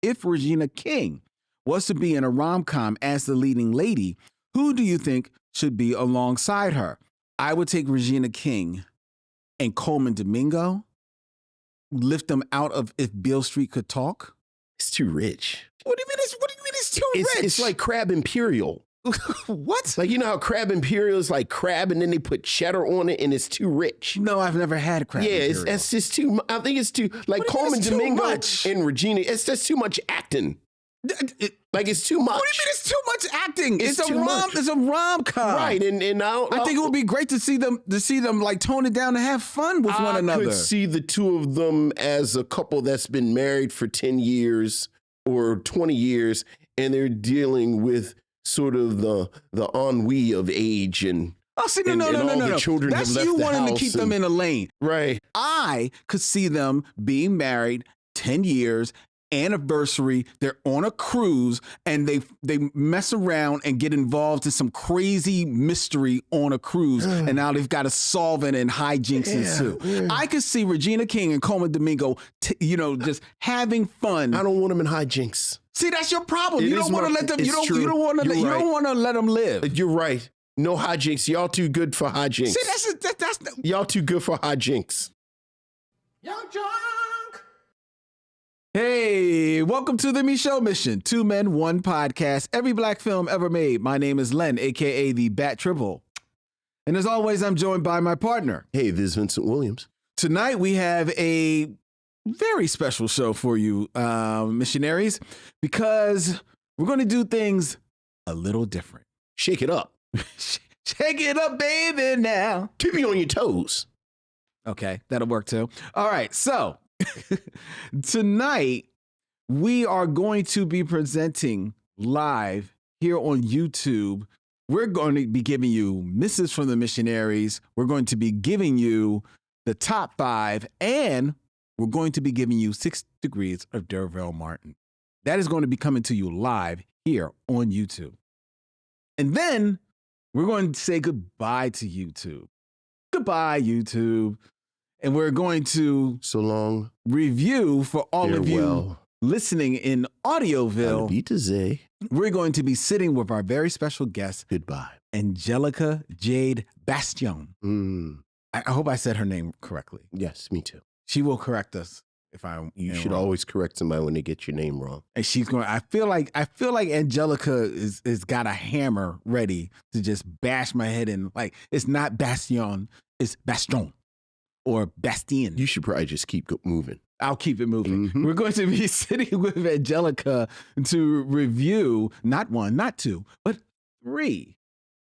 if Regina King was to be in a rom-com as the leading lady, who do you think should be alongside her? I would take Regina King and Colman Domingo, lift them out of If Beale Street Could Talk. It's too rich. What do you mean it's too rich? It's like Crab Imperial. What? Like, you know how Crab Imperial is like crab and then they put cheddar on it and it's too rich? No, I've never had crab Imperial. Yeah, it's just too, I think it's too, like Colman Domingo and Regina, it's just too much acting. Like, it's too much. What do you mean it's too much acting? It's a rom-com. Right, and I think it would be great to see them like tone it down and have fun with one another. I could see the two of them as a couple that's been married for 10 years or 20 years, and they're dealing with sort of the ennui of age and no. Children That's have left you the wanting to house keep them in a lane. Right. I could see them being married 10 years, anniversary, they're on a cruise, and they mess around and get involved in some crazy mystery on a cruise, and now they've got to solve it and hijinks ensue. Yeah. I could see Regina King and Colman Domingo, just having fun. I don't want them in hijinks. See, that's your problem. You don't want to let them. You don't want to let them live. You're right. No hijinks. Y'all too good for hijinks. See, that's y'all too good for hijinks. Young drunk. Hey, welcome to the Micheaux Mission. 2 men, 1 podcast. Every black film ever made. My name is Len, aka the Bat Triple, and as always, I'm joined by my partner. Hey, this is Vincent Williams. Tonight we have a very special show for you, missionaries, because we're going to do things a little different. Shake it up. Shake it up, baby, now. Keep you on your toes. Okay, that'll work too. All right, so tonight we are going to be presenting live here on YouTube. We're going to be giving you Misses from the Missionaries. We're going to be giving you the top 5, and we're going to be giving you 6 Degrees of D'Urville Martin. That is going to be coming to you live here on YouTube. And then we're going to say goodbye to YouTube. Goodbye, YouTube. And we're going to so long review for all of you listening in Audioville. We're going to be sitting with our very special guest. Goodbye. Angelica Jade Bastion. I hope I said her name correctly. Yes, me too. She will correct us if You should always correct somebody when they get your name wrong. And she's going. I feel like Angelica is got a hammer ready to just bash my head in. Like, it's not Bastion, it's Bastion or Bastien. You should probably just keep moving. I'll keep it moving. Mm-hmm. We're going to be sitting with Angelica to review not 1, not 2, but 3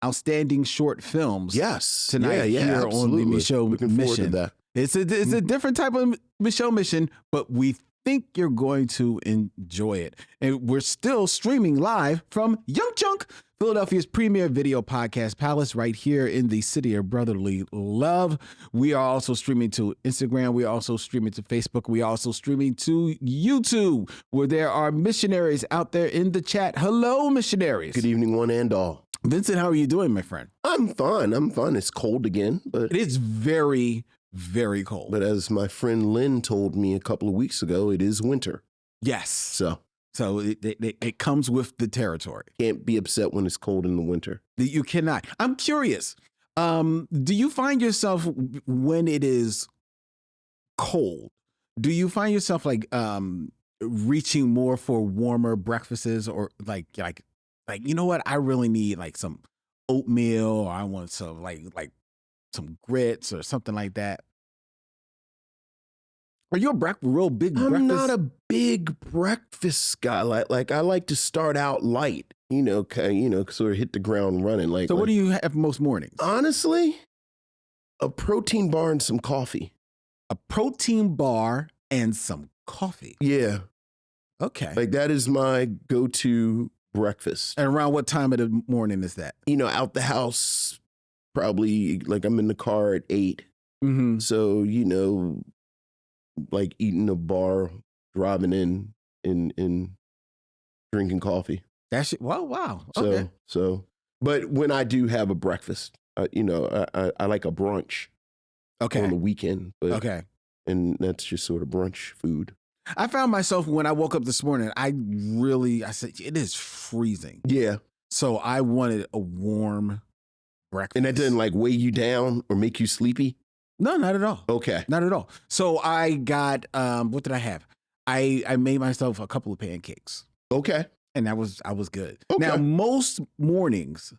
outstanding short films. Yes, tonight here absolutely. On the Micheaux Mission. That. It's a different type of Micheaux Mission, but we think you're going to enjoy it. And we're still streaming live from Young Chunk, Philadelphia's premier video podcast palace, right here in the city of brotherly love. We are also streaming to Instagram. We are also streaming to Facebook. We are also streaming to YouTube, where there are missionaries out there in the chat. Hello, missionaries. Good evening, one and all. Vincent, how are you doing, my friend? I'm fine. It's cold again, but it is very, very cold. But as my friend Len told me a couple of weeks ago, it is winter. Yes. So it comes with the territory. Can't be upset when it's cold in the winter. You cannot. I'm curious. Do you find yourself when it is cold? Do you find yourself like reaching more for warmer breakfasts, or like you know what? I really need like some oatmeal, or I want some like some grits or something like that. Are you a real big breakfast? I'm not a big breakfast guy. Like I like to start out light, sort of hit the ground running. So what do you have most mornings? Honestly, a protein bar and some coffee. A protein bar and some coffee. Yeah. Okay. Like that is my go-to breakfast. And around what time of the morning is that? Out the house, probably like I'm in the car at 8. Mm-hmm. So, like eating a bar, driving in drinking coffee. That's it. Wow. Okay. So, but when I do have a breakfast, I like a brunch. Okay. On the weekend. But, okay. And that's just sort of brunch food. I found myself when I woke up this morning, I said, it is freezing. Yeah. So I wanted a warm breakfast. And that didn't like weigh you down or make you sleepy? No, not at all. Okay. Not at all. So I got, what did I have? I made myself a couple of pancakes. Okay. And I was good. Okay. Now, most mornings,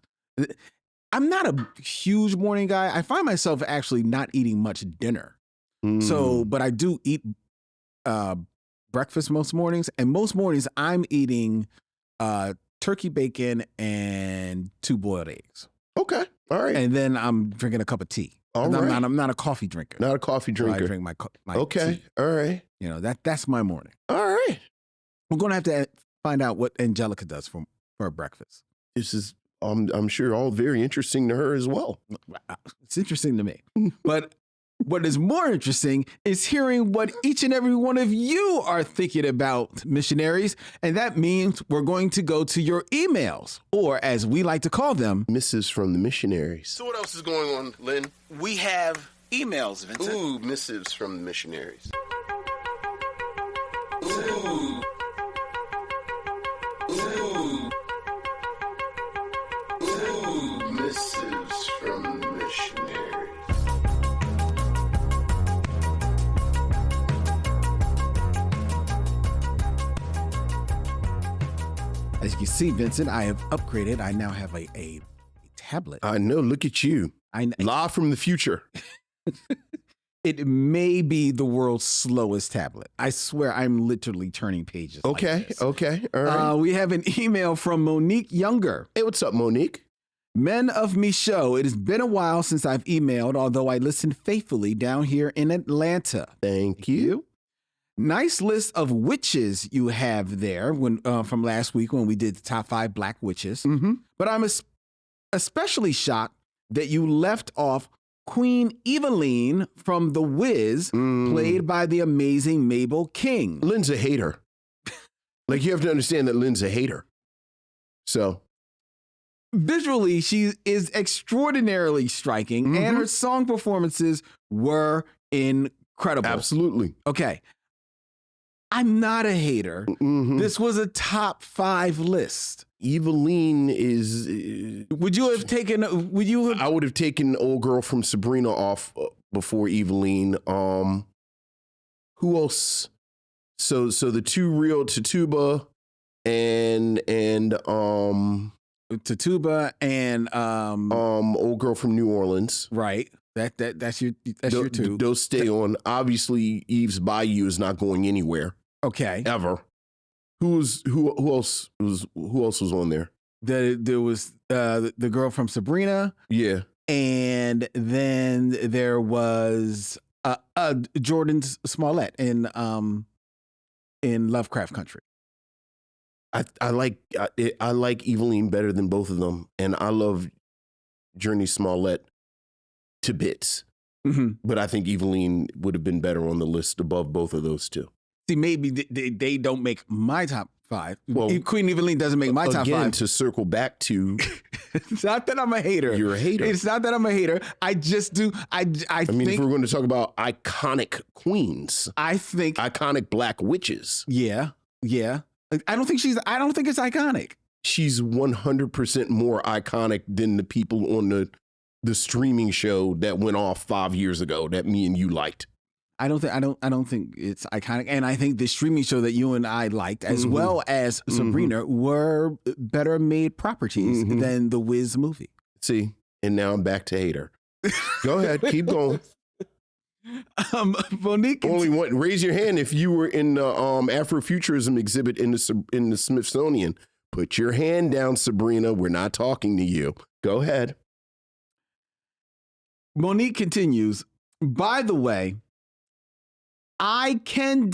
I'm not a huge morning guy. I find myself actually not eating much dinner. So, but I do eat breakfast most mornings. And most mornings I'm eating turkey bacon and 2 boiled eggs. Okay. All right. And then I'm drinking a cup of tea. All right. I'm not a coffee drinker. Not a coffee drinker. So I drink my okay. tea. All right. You know, that's my morning. All right. We're going to have to find out what Angelica does for breakfast. This is, I'm sure, all very interesting to her as well. It's interesting to me. But what is more interesting is hearing what each and every one of you are thinking about missionaries. And that means we're going to go to your emails, or as we like to call them, Mrs. from the Missionaries. So what else is going on, Len? we have emails, Vincent. Ooh, missives from the missionaries. Ooh. Ooh. Ooh, missives from the missionaries. As you can see, Vincent, I have upgraded. I now have a tablet. I know, look at you. Live from the future. It may be the world's slowest tablet. I swear I'm literally turning pages. Okay, like this. okay, all right. We have an email from Monique Younger. Hey, what's up, Monique? Men of Micheaux, it has been a while since I've emailed, although I listened faithfully down here in Atlanta. Thank you. Nice list of witches you have there when from last week when we did the top 5 black witches. Mm-hmm. But I'm especially shocked that you left off Queen Eveline from The Wiz, played by the amazing Mabel King. Len's a hater. Like, you have to understand that Len's a hater. So. Visually, she is extraordinarily striking, and her song performances were incredible. Absolutely. Okay. I'm not a hater. This was a top 5 list. Eveline is. Would you have taken? I would have taken old girl from Sabrina off before Eveline. Who else? So the 2 real Tituba and Tituba and old girl from New Orleans. Right. That's your 2. Those stay on. Obviously, Eve's Bayou is not going anywhere. Okay. Ever. Who else was on there? There was the girl from Sabrina. Yeah. And then there was Jordan Smollett in Lovecraft Country. I like Eveline better than both of them, and I love Journey Smollett to bits. But I think Eveline would have been better on the list above both of those 2. See, maybe they don't make my top 5. Well, Queen Eveline doesn't make my top 5. Again, to circle back to, it's not that I'm a hater. You're a hater. It's not that I'm a hater. I just do. I mean, if we're going to talk about iconic queens, I think iconic black witches. Yeah. I don't think it's iconic. She's 100% more iconic than the people on the streaming show that went off 5 years ago that me and you liked. I don't think it's iconic. And I think the streaming show that you and I liked, as well as Sabrina, were better made properties than the Wiz movie. See, and now I'm back to hater. Go ahead, keep going. Monique, raise your hand if you were in the Afrofuturism exhibit in the Smithsonian. Put your hand down, Sabrina. We're not talking to you. Go ahead. Monique continues. By the way, I can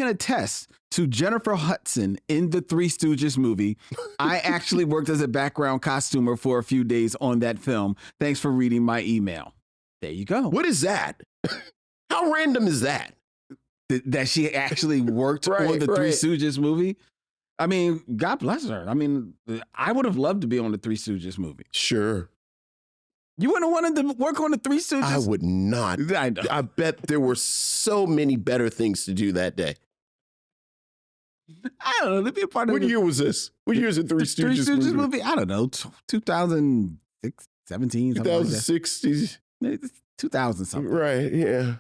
attest to Jennifer Hudson in the Three Stooges movie. I actually worked as a background costumer for a few days on that film. Thanks for reading my email. There you go. What is that? How random is that? That she actually worked on the Three Stooges movie? I mean, God bless her. I mean, I would have loved to be on the Three Stooges movie. Sure. You wouldn't have wanted to work on the Three Stooges? I would not. I know. I bet there were so many better things to do that day. I don't know. To be a part of What year was this? What year is it? Three Stooges movie? I don't know. 2006, 17, something like that. 2060s. 2000 something. Right, yeah.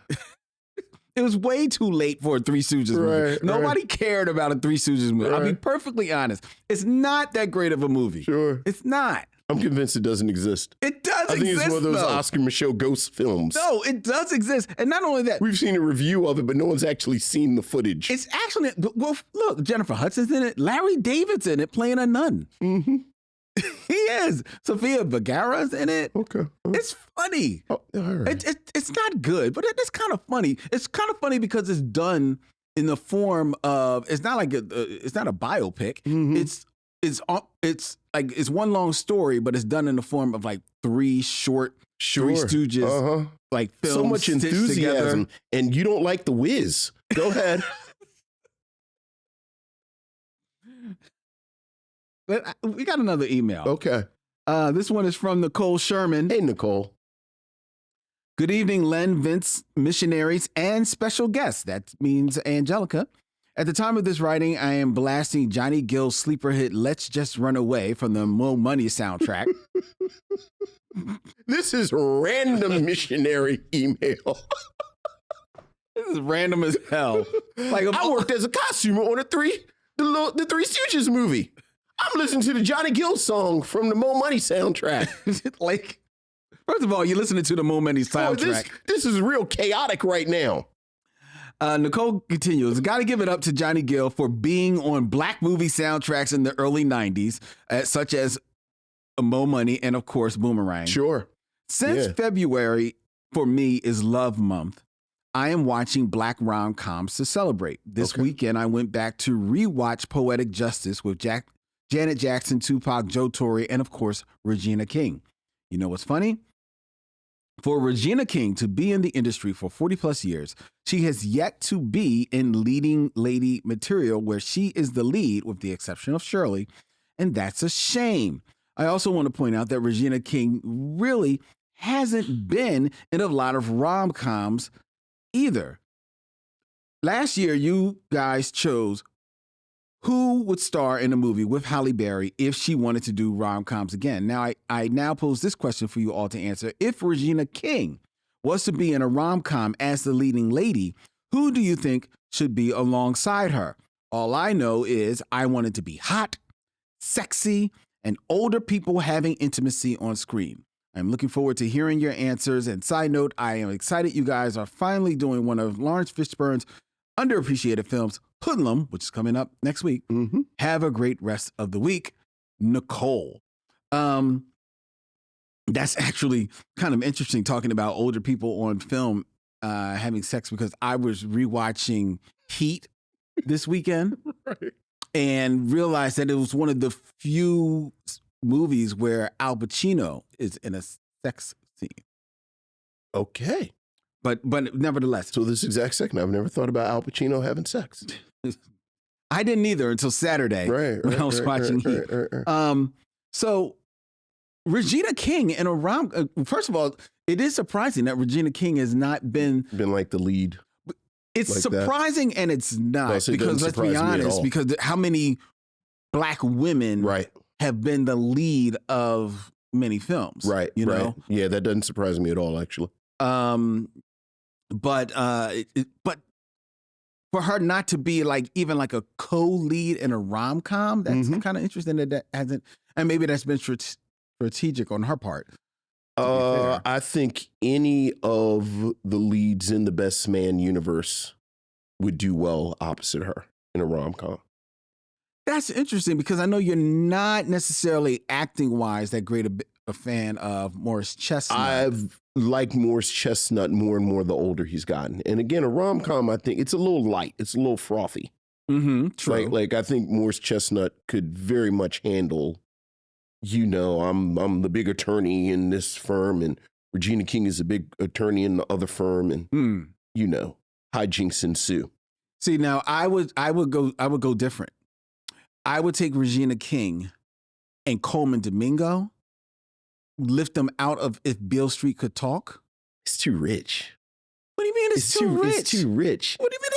It was way too late for a Three Stooges movie. Right, Nobody cared about a Three Stooges movie. I'll be Right. perfectly honest. It's not that great of a movie. Sure. It's not. I'm convinced it doesn't exist. It does I think exist, it's one of those though. Oscar Micheaux ghost films. No, it does exist. And not only that, We've seen a review of it, but no one's actually seen the footage. it's actually, well, look, Jennifer Hudson's in it. Larry David's in it playing a nun. Mm-hmm. He is. Sofia Vergara's in it. Okay. It's funny. Oh, all right. It's not good, but it's kind of funny. It's kind of funny because it's done in the form of, it's not like it's not a biopic. Mhm. It's like it's one long story, but it's done in the form of like three short Three Stooges like films. So much stitched enthusiasm, together. and you don't like The Wiz. Go ahead. But we got another email. Okay. This one is from Nicole Sherman. Hey, Nicole. Good evening, Len, Vince, missionaries, and special guests. That means Angelica. At the time of this writing, I am blasting Johnny Gill's sleeper hit "Let's Just Run Away" from the Mo Money soundtrack. This is random missionary email. This is random as hell. Like I worked as a costumer on the Three Stooges movie. I'm listening to the Johnny Gill song from the Mo Money soundtrack. like, first of all, you're listening to the Mo Money soundtrack. This is real chaotic right now. Nicole continues, got to give it up to Johnny Gill for being on black movie soundtracks in the early 90s, such as Mo Money and, of course, Boomerang. Sure. Since February, for me, is Love Month, I am watching black rom-coms to celebrate. This weekend, I went back to rewatch Poetic Justice with Janet Jackson, Tupac, Joe Torre, and, of course, Regina King. You know what's funny? For Regina King to be in the industry for 40 plus years, she has yet to be in leading lady material where she is the lead, with the exception of Shirley, and that's a shame. I also want to point out that Regina King really hasn't been in a lot of rom-coms either. Last year, you guys chose who would star in a movie with Halle Berry if she wanted to do rom-coms again. Now, I now pose this question for you all to answer. If Regina King was to be in a rom-com as the leading lady, who do you think should be alongside her? All I know is I want it to be hot, sexy, and older people having intimacy on screen. I'm looking forward to hearing your answers. And side note, I am excited you guys are finally doing one of Lawrence Fishburne's underappreciated films, Hoodlum, which is coming up next week. Mm-hmm. Have a great rest of the week, Nicole. That's actually kind of interesting talking about older people on film having sex, because I was rewatching Heat this weekend and realized that it was one of the few movies where Al Pacino is in a sex scene. Okay. But nevertheless. So this exact second, I've never thought about Al Pacino having sex. I didn't either until Saturday when I was watching Heat. So Regina King in a rom. First of all, it is surprising that Regina King has not been like the lead. It's like surprising and it's not, Yes, it because let's be honest, because how many black women have been the lead of many films, right? You know, yeah, that doesn't surprise me at all, actually. But for her not to be like even like a co-lead in a rom-com, that's kind of interesting that hasn't, and maybe that's been strategic on her part. I think any of the leads in the Best Man universe would do well opposite her in a rom-com. That's interesting, because I know you're not necessarily acting-wise that great a fan of Morris Chestnut. I've liked Morris Chestnut more and more the older he's gotten. And again, a rom-com, I think it's a little light. It's a little frothy. Mm-hmm, true. Like I think Morris Chestnut could very much handle, you know, I'm the big attorney in this firm, and Regina King is a big attorney in the other firm, and you know, hijinks ensue. See, now I would go different. I would take Regina King and Colman Domingo, lift them out of If Beale Street Could Talk. It's too rich. What do you mean it's too rich? It's too rich. What do you mean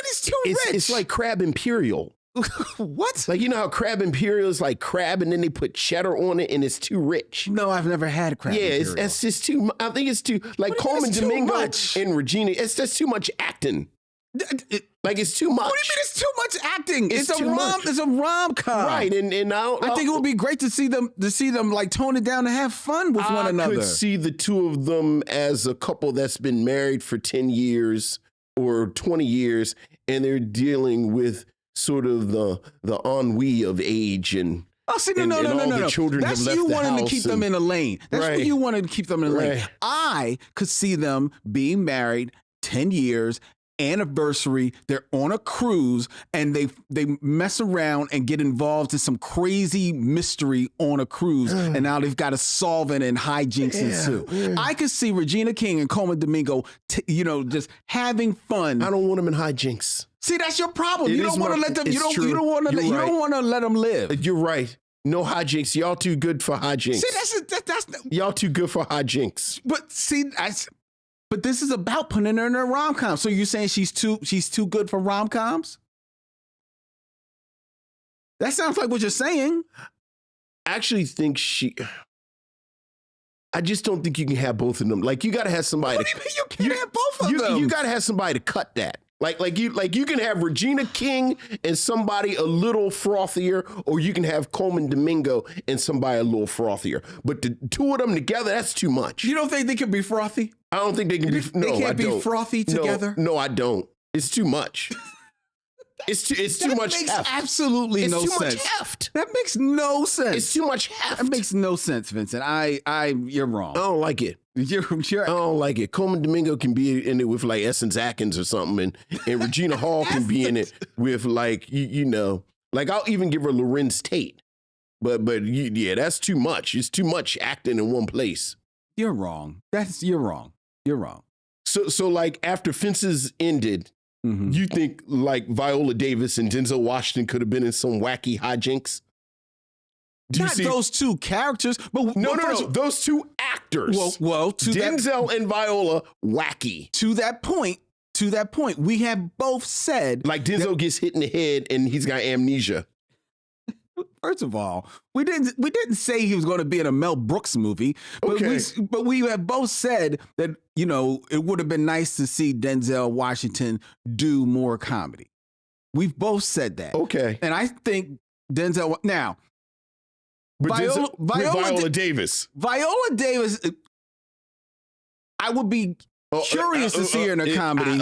it's too rich? It's like Crab Imperial. What? Like, you know how crab imperial is like crab and then they put cheddar on it and it's too rich? No, I've never had crab imperial. It's just too, I think it's too, like Colman, Domingo, and Regina, it's just too much acting. Like it's too much. What do you mean it's too much acting? It's a rom-com. Right, and I think it would be great to see them like tone it down and have fun with one another. I could see the two of them as a couple that's been married for 10 years or 20 years, and they're dealing with sort of the ennui of age and no. the children That's have left you the wanting house to keep them in a lane. That's Right. what you wanted to keep them in a lane. Right. I could see them being married 10 years, anniversary, they're on a cruise, and they mess around and get involved in some crazy mystery on a cruise, and now they've got to solve it and hijinks ensue. Yeah. I could see Regina King and Colman Domingo, just having fun. I don't want them in hijinks. See, that's your problem. You don't want to let them. You don't want to let them live. You're right. No hijinks. Y'all too good for hijinks. See, that's y'all too good for hijinks. But see, but this is about putting her in a rom-com. So you're saying she's too good for rom-coms? That sounds like what you're saying. I actually think I just don't think you can have both of them. Like, you got to have somebody. What do you mean you can't have both of them? You got to have somebody to cut that. Like you can have Regina King and somebody a little frothier, or you can have Colman Domingo and somebody a little frothier. But the two of them together, that's too much. You don't think they can be frothy? I don't think they can be. No, they can't be frothy together. No, I don't. It's too much. It's too much. That makes absolutely no sense. It's too much heft. That makes no sense. It's too much heft. That makes no sense, Vincent. You're wrong. I don't like it. I don't like it. Colman Domingo can be in it with like Essence Atkins or something, and Regina Hall can be in it with like like I'll even give her Lorenz Tate, but that's too much. It's too much acting in one place. You're wrong. You're wrong. You're wrong. So like after Fences ended, you think like Viola Davis and Denzel Washington could have been in some wacky hijinks? Not those two characters, but no, those two actors. Well, to Denzel and Viola, wacky. To that point, we have both said like Denzel gets hit in the head and he's got amnesia. First of all, we didn't say he was going to be in a Mel Brooks movie, but we have both said that it would have been nice to see Denzel Washington do more comedy. We've both said that. Okay, and I think Denzel now. But Viola Davis. Viola Davis, I would be curious to see her in a comedy.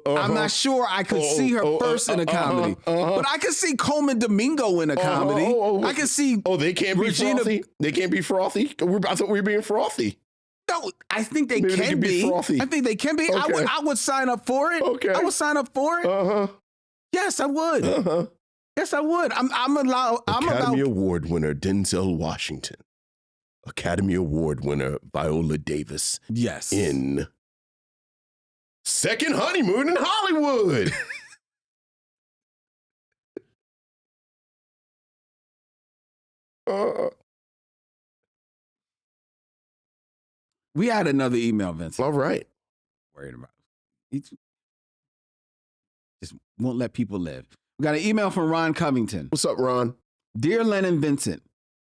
I'm not sure I could see her first in a comedy. But I could see Colman Domingo in a comedy. I could see they can't be frothy? They can't be frothy? I thought we were being frothy. No, I think they can be. Frothy. I think they can be. Okay. I would sign up for it. Okay. I would sign up for it. Yes, I would. Yes, I would. Academy Award winner Denzel Washington. Academy Award winner Viola Davis. Yes. In Second Honeymoon in Hollywood. We had another email, Vincent. All right. Worried about it. Just won't let people live. We got an email from Ron Covington. What's up, Ron? Dear Len and Vincent,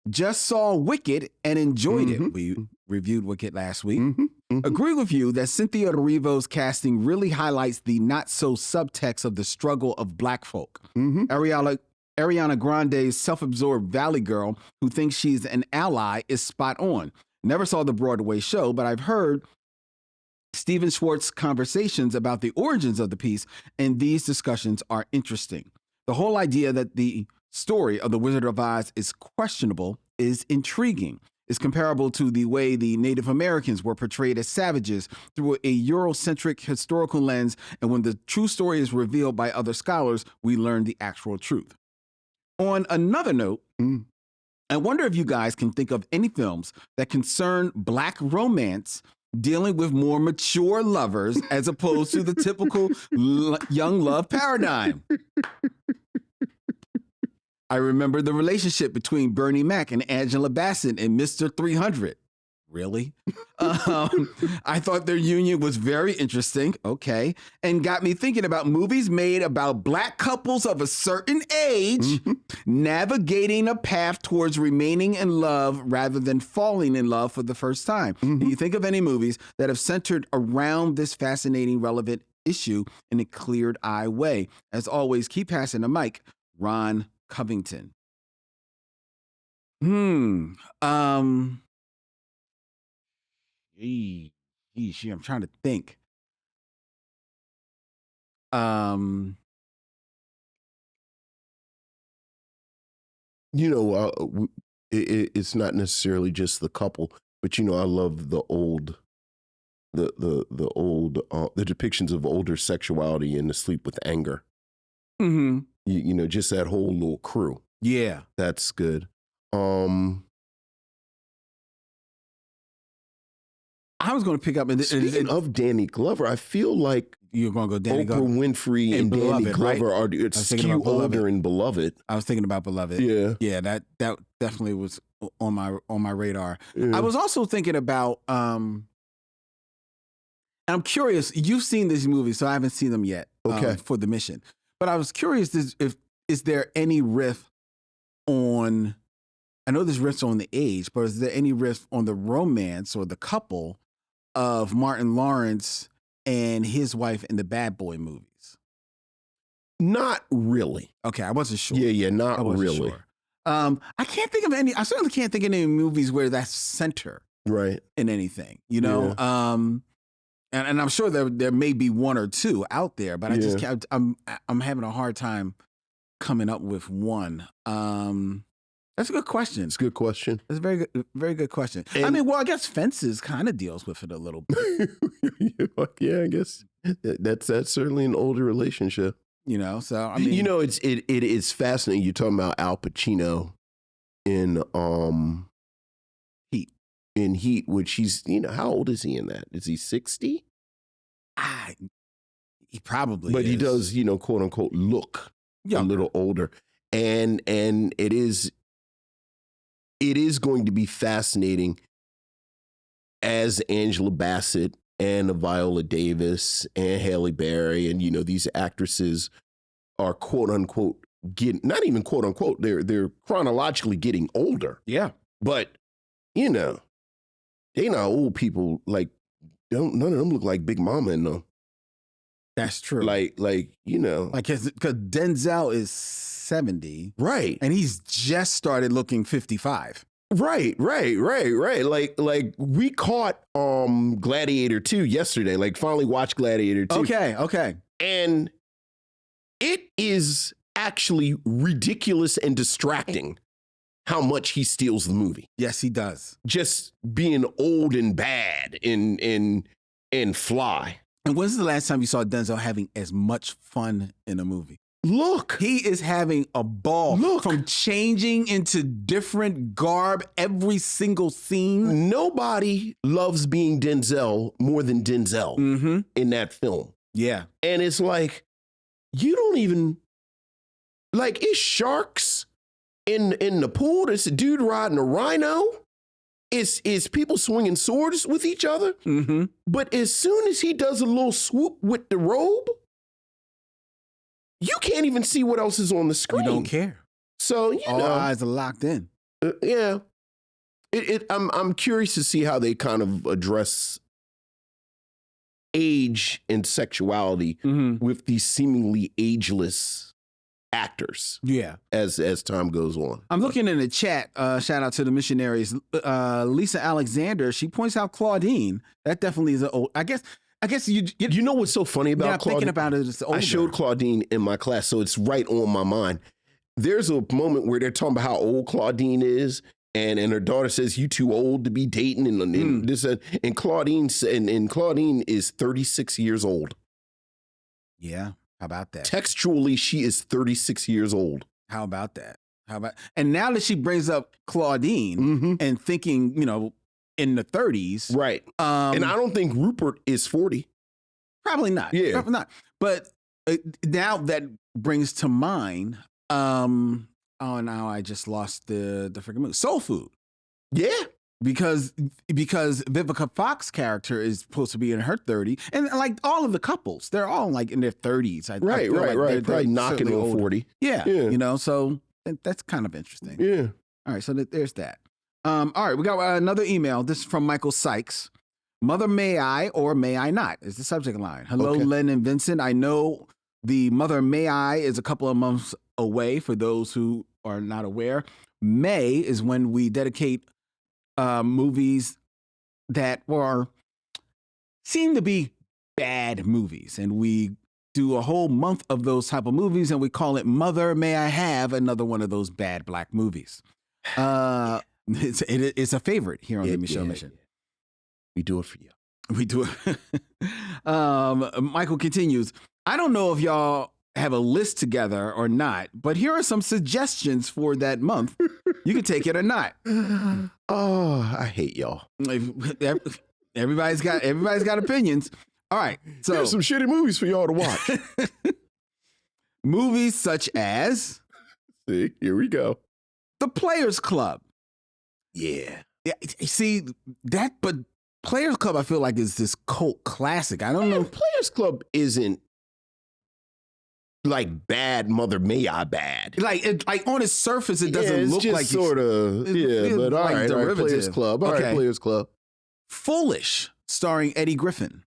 just saw Wicked and enjoyed it. We reviewed Wicked last week. Agree with you that Cynthia Erivo's casting really highlights the not-so-subtext of the struggle of Black folk. Ariana Grande's self-absorbed Valley girl who thinks she's an ally is spot on. Never saw the Broadway show, but I've heard Stephen Schwartz's conversations about the origins of the piece, and these discussions are interesting. The whole idea that the story of The Wizard of Oz is questionable is intriguing. It's comparable to the way the Native Americans were portrayed as savages through a Eurocentric historical lens, and when the true story is revealed by other scholars, we learn the actual truth. On another note, I wonder if you guys can think of any films that concern Black romance dealing with more mature lovers as opposed to the typical young love paradigm. I remember the relationship between Bernie Mac and Angela Bassett in Mr. 300. really? I thought their union was very interesting, okay, and got me thinking about movies made about Black couples of a certain age navigating a path towards remaining in love rather than falling in love for the first time. Do you think of any movies that have centered around this fascinating, relevant issue in a cleared-eye way? As always, keep passing the mic, Ron Covington. Yeesh, I'm trying to think. It's not necessarily just the couple, but I love the old, the depictions of older sexuality in The Sleep with Anger. Just that whole little crew. Yeah, that's good. I was going to pick up. Speaking of Danny Glover, I feel like you're going to go Danny Oprah Winfrey and Danny Glover are skew older in Beloved. I was thinking about Beloved. Yeah, that definitely was on my radar. Yeah. I was also thinking about. I'm curious. You've seen these movies, so I haven't seen them yet. Okay. For the mission, but I was curious if is there any riff on. I know there's riffs on the age, but is there any riff on the romance or the couple of Martin Lawrence and his wife in the Bad Boy movies? Not really. Okay, I wasn't sure. Yeah, not really. Sure. I can't think of any. I certainly can't think of any movies where that's center right in anything. Yeah. And I'm sure there may be one or two out there, but I just can't. I'm having a hard time coming up with one. That's a good question. It's a good question. That's a very good question. And, I guess Fences kind of deals with it a little bit. Yeah, I guess that's certainly an older relationship. So it is fascinating. You're talking about Al Pacino in Heat. In Heat, which he's how old is he in that? Is he 60? He probably. But is. he does, quote unquote, look a little older, and it is going to be fascinating as Angela Bassett and Viola Davis and Halle Berry and these actresses are quote unquote not even quote unquote, they're chronologically getting older. Yeah. But they not old people. Like none of them look like Big Mama in them. That's true. Like because Denzel is 70. Right. And he's just started looking 55. Right. Like we caught Gladiator 2 yesterday. Like finally watched Gladiator 2. Okay. And it is actually ridiculous and distracting how much he steals the movie. Yes, he does. Just being old and bad in Fly. And when's the last time you saw Denzel having as much fun in a movie? Look. He is having a ball. Look. From changing into different garb every single scene. Nobody loves being Denzel more than Denzel in that film. Yeah. And it's like, you don't even, like, it's sharks in the pool. There's a dude riding a rhino. It's people swinging swords with each other. But as soon as he does a little swoop with the robe, you can't even see what else is on the screen. You don't care. So all eyes are locked in. Yeah. I'm curious to see how they kind of address age and sexuality with these seemingly ageless actors. Yeah. As time goes on. I'm looking in the chat. Shout out to the missionaries. Lisa Alexander, she points out Claudine. That definitely is an old. I guess you know what's so funny about Claudine? Thinking about it, it's older. I showed Claudine in my class, so it's right on my mind. There's a moment where they're talking about how old Claudine is, and her daughter says, "You too old to be dating," and this and Claudine and Claudine is 36 years old. Yeah, how about that? Textually, she is 36 years old. How about that? And now that she brings up Claudine and thinking, in the 30s. Right. And I don't think Rupert is 40. Probably not. Yeah. Probably not. But now that brings to mind, now I just lost the freaking movie. Soul Food. Yeah. because Vivica Fox's character is supposed to be in her 30s, and like all of the couples, they're all like in their 30s. Right. Probably knocking on 40. Yeah, you know, so that's kind of interesting. Yeah. All right, so there's that. All right, we got another email. This is from Michael Sykes. Mother, may I or may I not is the subject line. Hello, Okay. Len and Vincent. I know the Mother, may I is a couple of months away for those who are not aware. May is when we dedicate movies that seem to be bad movies. And we do a whole month of those type of movies, and we call it Mother, May I Have Another One of Those Bad Black Movies. It's a favorite here on the Micheaux Mission. We do it for you. We do it. Michael continues, I don't know if y'all have a list together or not, but here are some suggestions for that month. You can take it or not. Oh, I hate y'all. Everybody's got opinions. All right. So there's some shitty movies for y'all to watch. Movies such as See, here we go. The Players Club. Yeah. See, but Players Club I feel like is this cult classic. I don't know. Players Club isn't like bad Mother May I bad. Like on its surface, it doesn't look just like sort of but all right, Players Club. All right, Players Club. Foolish, starring Eddie Griffin.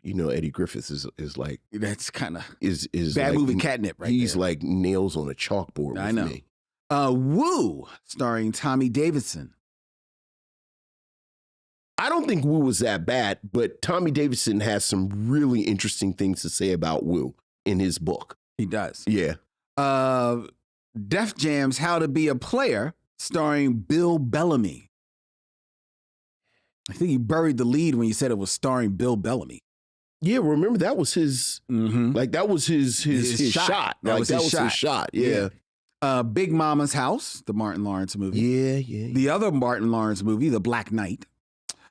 You know, Eddie Griffith is like that's kind of is bad like, movie catnip, right? He's there. like nails on a chalkboard. I with know. Me. Woo, starring Tommy Davidson. I don't think Woo was that bad, but Tommy Davidson has some really interesting things to say about Woo in his book. He does. Yeah. Def Jam's How to Be a Player, starring Bill Bellamy. I think you buried the lead when you said it was starring Bill Bellamy. Yeah, remember that was his like that was his shot. That was his shot. Yeah. Big Mama's House, the Martin Lawrence movie. Yeah. The other Martin Lawrence movie, The Black Knight.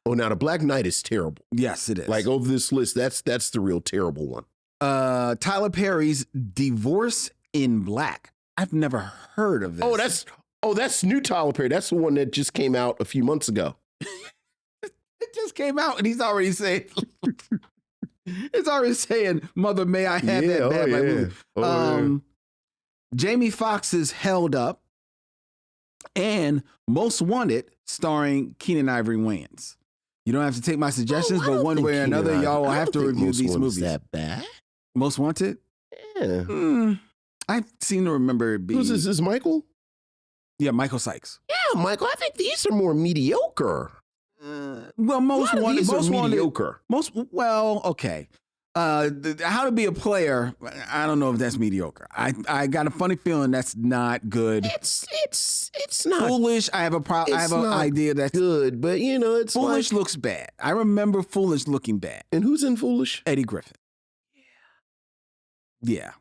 Oh, now The Black Knight is terrible. Yes, it is. Like over this list, that's the real terrible one. Tyler Perry's Divorce in Black. I've never heard of this. That's new Tyler Perry. That's the one that just came out a few months ago. It just came out and he's already saying it's already saying, Mother, may I have that bad black movie. Jamie Foxx's Held Up and Most Wanted, starring Keenan Ivory Wayans. You don't have to take my suggestions, but one way or another, y'all will have to review these movies. That bad? Most Wanted? Yeah. I seem to remember it being. Who's this? Is Michael? Yeah, Michael Sykes. Yeah, Michael. I think these are more mediocre. Well, Most Wanted. Most mediocre. Okay. How to Be a Player, I don't know if that's mediocre. I got a funny feeling that's not good. It's not Foolish. I have an idea that's good, but you know, it's Foolish looks bad. I remember Foolish looking bad. And who's in Foolish? Eddie Griffin. Yeah.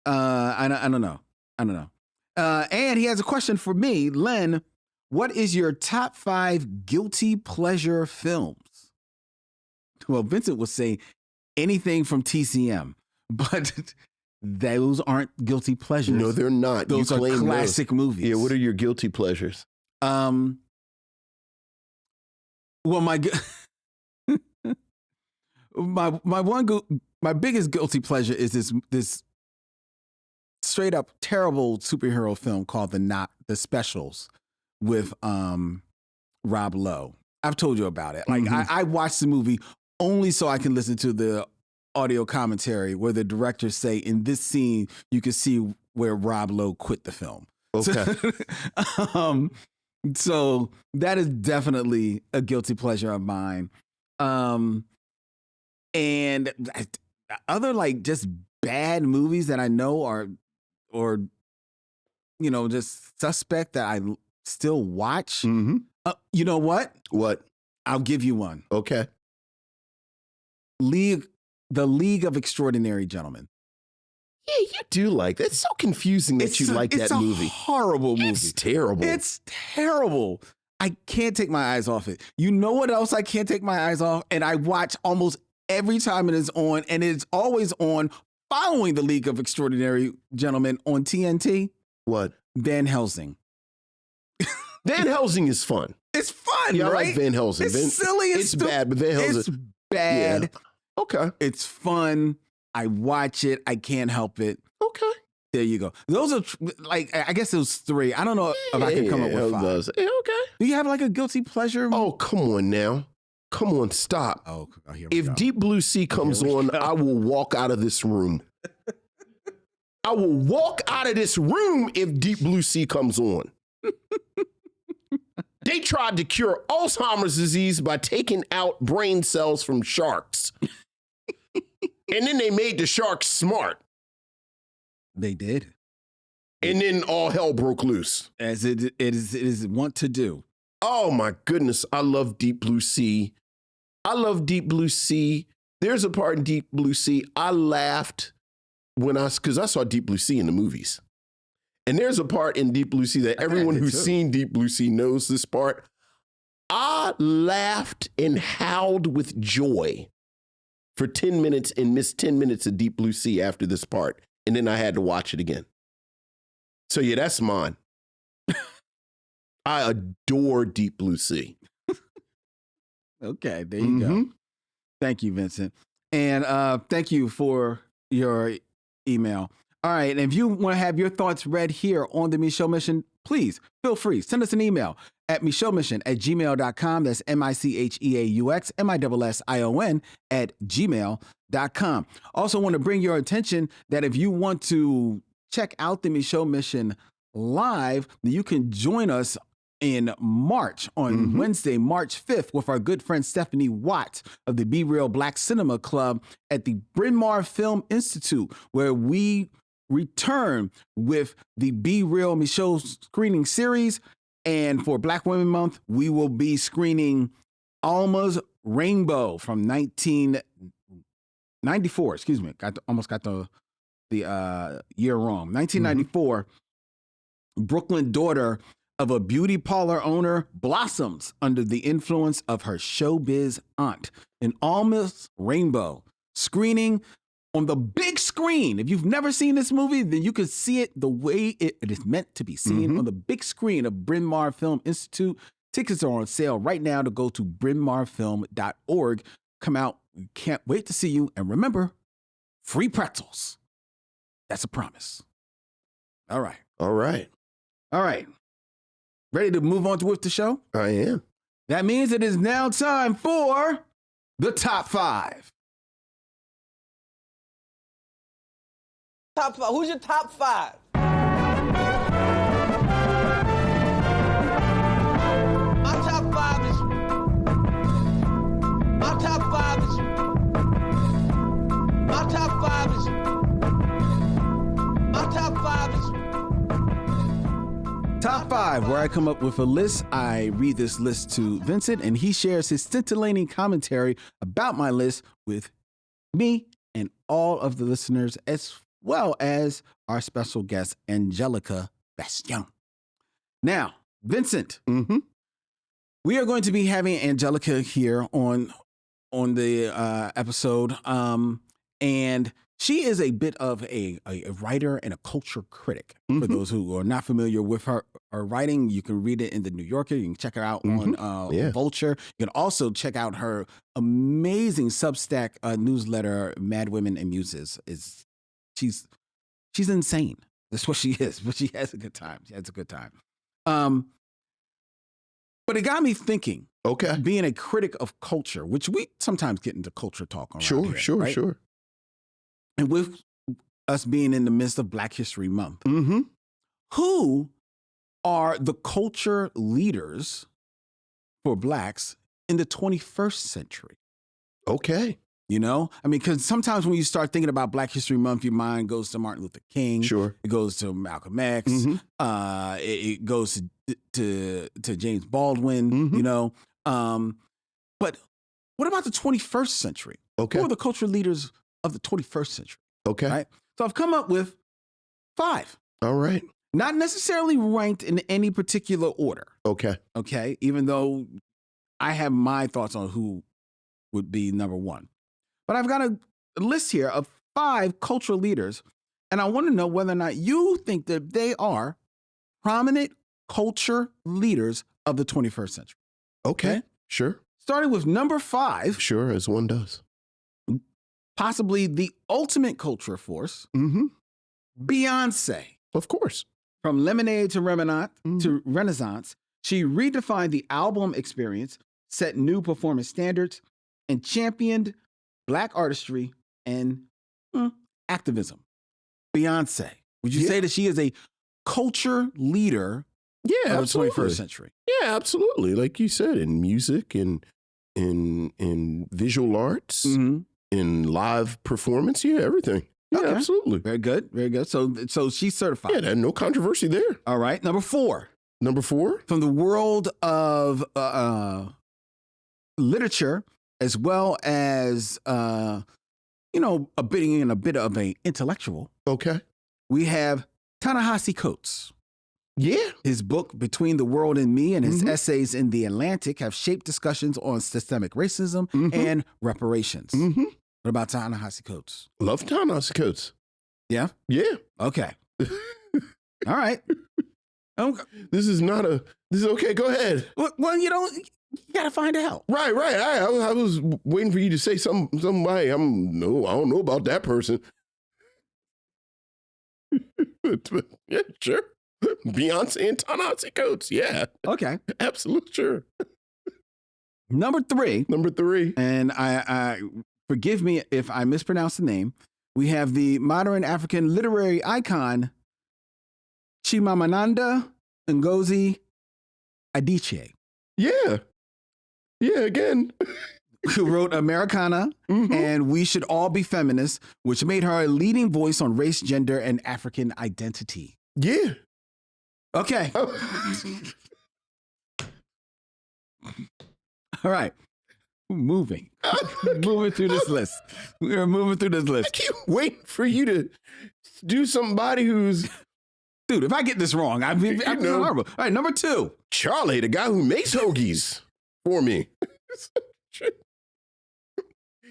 I don't know. And he has a question for me, Len. What is your top 5 guilty pleasure films? Well, Vincent would say anything from TCM, but those aren't guilty pleasures. No, they're not. Those are classic movies. Yeah, what are your guilty pleasures? Well, my biggest guilty pleasure is this straight up terrible superhero film called The Specials with Rob Lowe. I've told you about it. Like I watched the movie only so I can listen to the audio commentary where the directors say, in this scene, you can see where Rob Lowe quit the film. Okay. So that is definitely a guilty pleasure of mine. And other like just bad movies that I know are, or, you know, just suspect that I still watch. Mm-hmm. You know what? What? I'll give you one. Okay. The League of Extraordinary Gentlemen. Yeah, you do like that. It's so confusing that you like that movie. It's a horrible movie. It's terrible. It's terrible. I can't take my eyes off it. You know what else I can't take my eyes off? And I watch almost every time it is on, and it's always on following the League of Extraordinary Gentlemen on TNT. What? Van Helsing. Van Helsing is fun. It's fun, Yeah, right? I like Van Helsing. It's silly. It's bad, but Van Helsing. It's bad. Yeah. Okay. It's fun. I watch it. I can't help it. Okay. There you go. Those are like, I guess it was 3. I don't know if I can come up with 5. Yeah, okay. Do you have like a guilty pleasure? Oh, come on now. Come on, stop. Oh, here we If go. Deep Blue Sea comes on, I will walk out of this room. I will walk out of this room if Deep Blue Sea comes on. They tried to cure Alzheimer's disease by taking out brain cells from sharks. And then they made the sharks smart. They did. And then all hell broke loose. As it is wont to do. Oh my goodness. I love Deep Blue Sea. I love Deep Blue Sea. There's a part in Deep Blue Sea. I laughed because I saw Deep Blue Sea in the movies. And there's a part in Deep Blue Sea that everyone who's seen Deep Blue Sea knows this part. I laughed and howled with joy for 10 minutes and missed 10 minutes of Deep Blue Sea after this part. And then I had to watch it again. So yeah, that's mine. I adore Deep Blue Sea. Okay, there you go. Thank you, Vincent. And thank you for your email. All right, and if you want to have your thoughts read here on the Micheaux Mission, please feel free. Send us an email at micheauxmission@gmail.com. That's MICHEAUX MISSION @gmail.com. Also want to bring your attention that if you want to check out the Micheaux Mission live, you can join us in March on Wednesday, March 5th, with our good friend Stephanie Watt of the Be Real Black Cinema Club at the Bryn Mawr Film Institute, where we return with the Be Real Micheaux screening series. And for Black Women Month, we will be screening Alma's Rainbow from 1994. Excuse me, almost got the year wrong. 1994. Brooklyn daughter of a beauty parlor owner blossoms under the influence of her showbiz aunt. In Alma's Rainbow, screening on the big screen. If you've never seen this movie, then you can see it the way it is meant to be seen on the big screen of Bryn Mawr Film Institute. Tickets are on sale right now to go to brynmarfilm.org. Come out. We can't wait to see you. And remember, free pretzels. That's a promise. All right. All right. All right. Ready to move on with the show? I am. That means it is now time for the top 5. Top 5. Who's your top 5? My top 5 is. My top 5 is. My top 5 is. My top 5 is. Top 5, where I come up with a list. I read this list to Vincent, and he shares his scintillating commentary about my list with me and all of the listeners, as well as our special guest, Angelica Bastion. Now, Vincent, we are going to be having Angelica here on the episode, and she is a bit of a writer and a culture critic. For those who are not familiar with her writing, you can read it in The New Yorker. You can check her out on Vulture. You can also check out her amazing Substack newsletter, Mad Women and Muses. She's insane. That's what she is, but she has a good time. But it got me thinking. Okay. Being a critic of culture, which we sometimes get into culture talk on. Sure. And with us being in the midst of Black History Month, who are the culture leaders for Blacks in the 21st century? Okay. You know, I mean, because sometimes when you start thinking about Black History Month, your mind goes to Martin Luther King. Sure. It goes to Malcolm X. It goes to James Baldwin, you know. But what about the 21st century? Okay. Who are the cultural leaders of the 21st century? Okay. Right? So I've come up with 5. All right. Not necessarily ranked in any particular order. Okay. Okay. Even though I have my thoughts on who would be number 1. But I've got a list here of 5 cultural leaders, and I want to know whether or not you think that they are prominent culture leaders of the 21st century. Okay. Sure. Starting with number 5, Sure, as one does. possibly the ultimate culture force, Mm-hmm. Beyonce. Of course. From Lemonade to Renaissance, she redefined the album experience, set new performance standards, and championed Black artistry and activism. Beyonce. Would you say that she is a culture leader Yeah, of the 21st absolutely. century? Yeah, absolutely. Like you said, in music and in visual arts, in live performance, yeah, everything. Yeah, Okay. absolutely. Very good. Very good. So she's certified. Yeah, there's no controversy there. All right. Number 4. Number 4. From the world of literature, as well as a bit of an intellectual, Okay. we have Ta-Nehisi Coates. Yeah. His book Between the World and Me and his essays in The Atlantic have shaped discussions on systemic racism and reparations. Mm-hmm. What about Ta-Nehisi Coates? Love Ta-Nehisi Coates. Yeah. Yeah. Okay. All right. This is okay. Go ahead. Well, you gotta find out. Right. I was waiting for you to say somebody. I don't know about that person. but yeah, sure. Beyonce and Ta-Nehisi Coates. Yeah, Okay. absolutely sure. Number 3, Number 3. and I forgive me if I mispronounce the name. We have the modern African literary icon Chimamanda Ngozi Adichie, Yeah. Yeah. Again. who wrote Americana and We Should All Be Feminists, which made her a leading voice on race, gender, and African identity. Yeah. Okay. Oh. All right. Moving through this list. We are moving through this I list. keep waiting for you to do somebody who's Dude, if I get this wrong, I'm horrible. All right, number 2. Charlie, the guy who makes hoagies for me.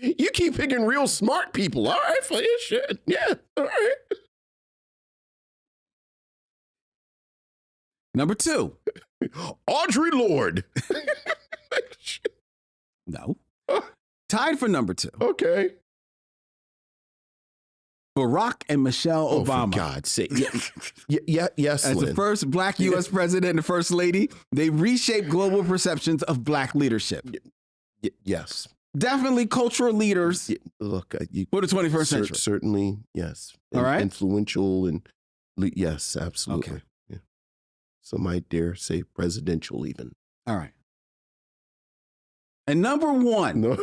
You keep picking real smart people. All right, for your shit. Yeah. All right. Number 2. Audre Lorde. No. Tied for number 2. Okay. Barack and Michelle Oh, Obama. for God's sake. Yes, As the Lynn. first Black U.S. president and the first lady, they reshaped global perceptions of Black leadership. Yes. Definitely cultural leaders Look, for the 21st century. certainly, yes. All right. Influential and yes, absolutely. Okay. Yeah. Some might dare say presidential even. All right. And number 1, No.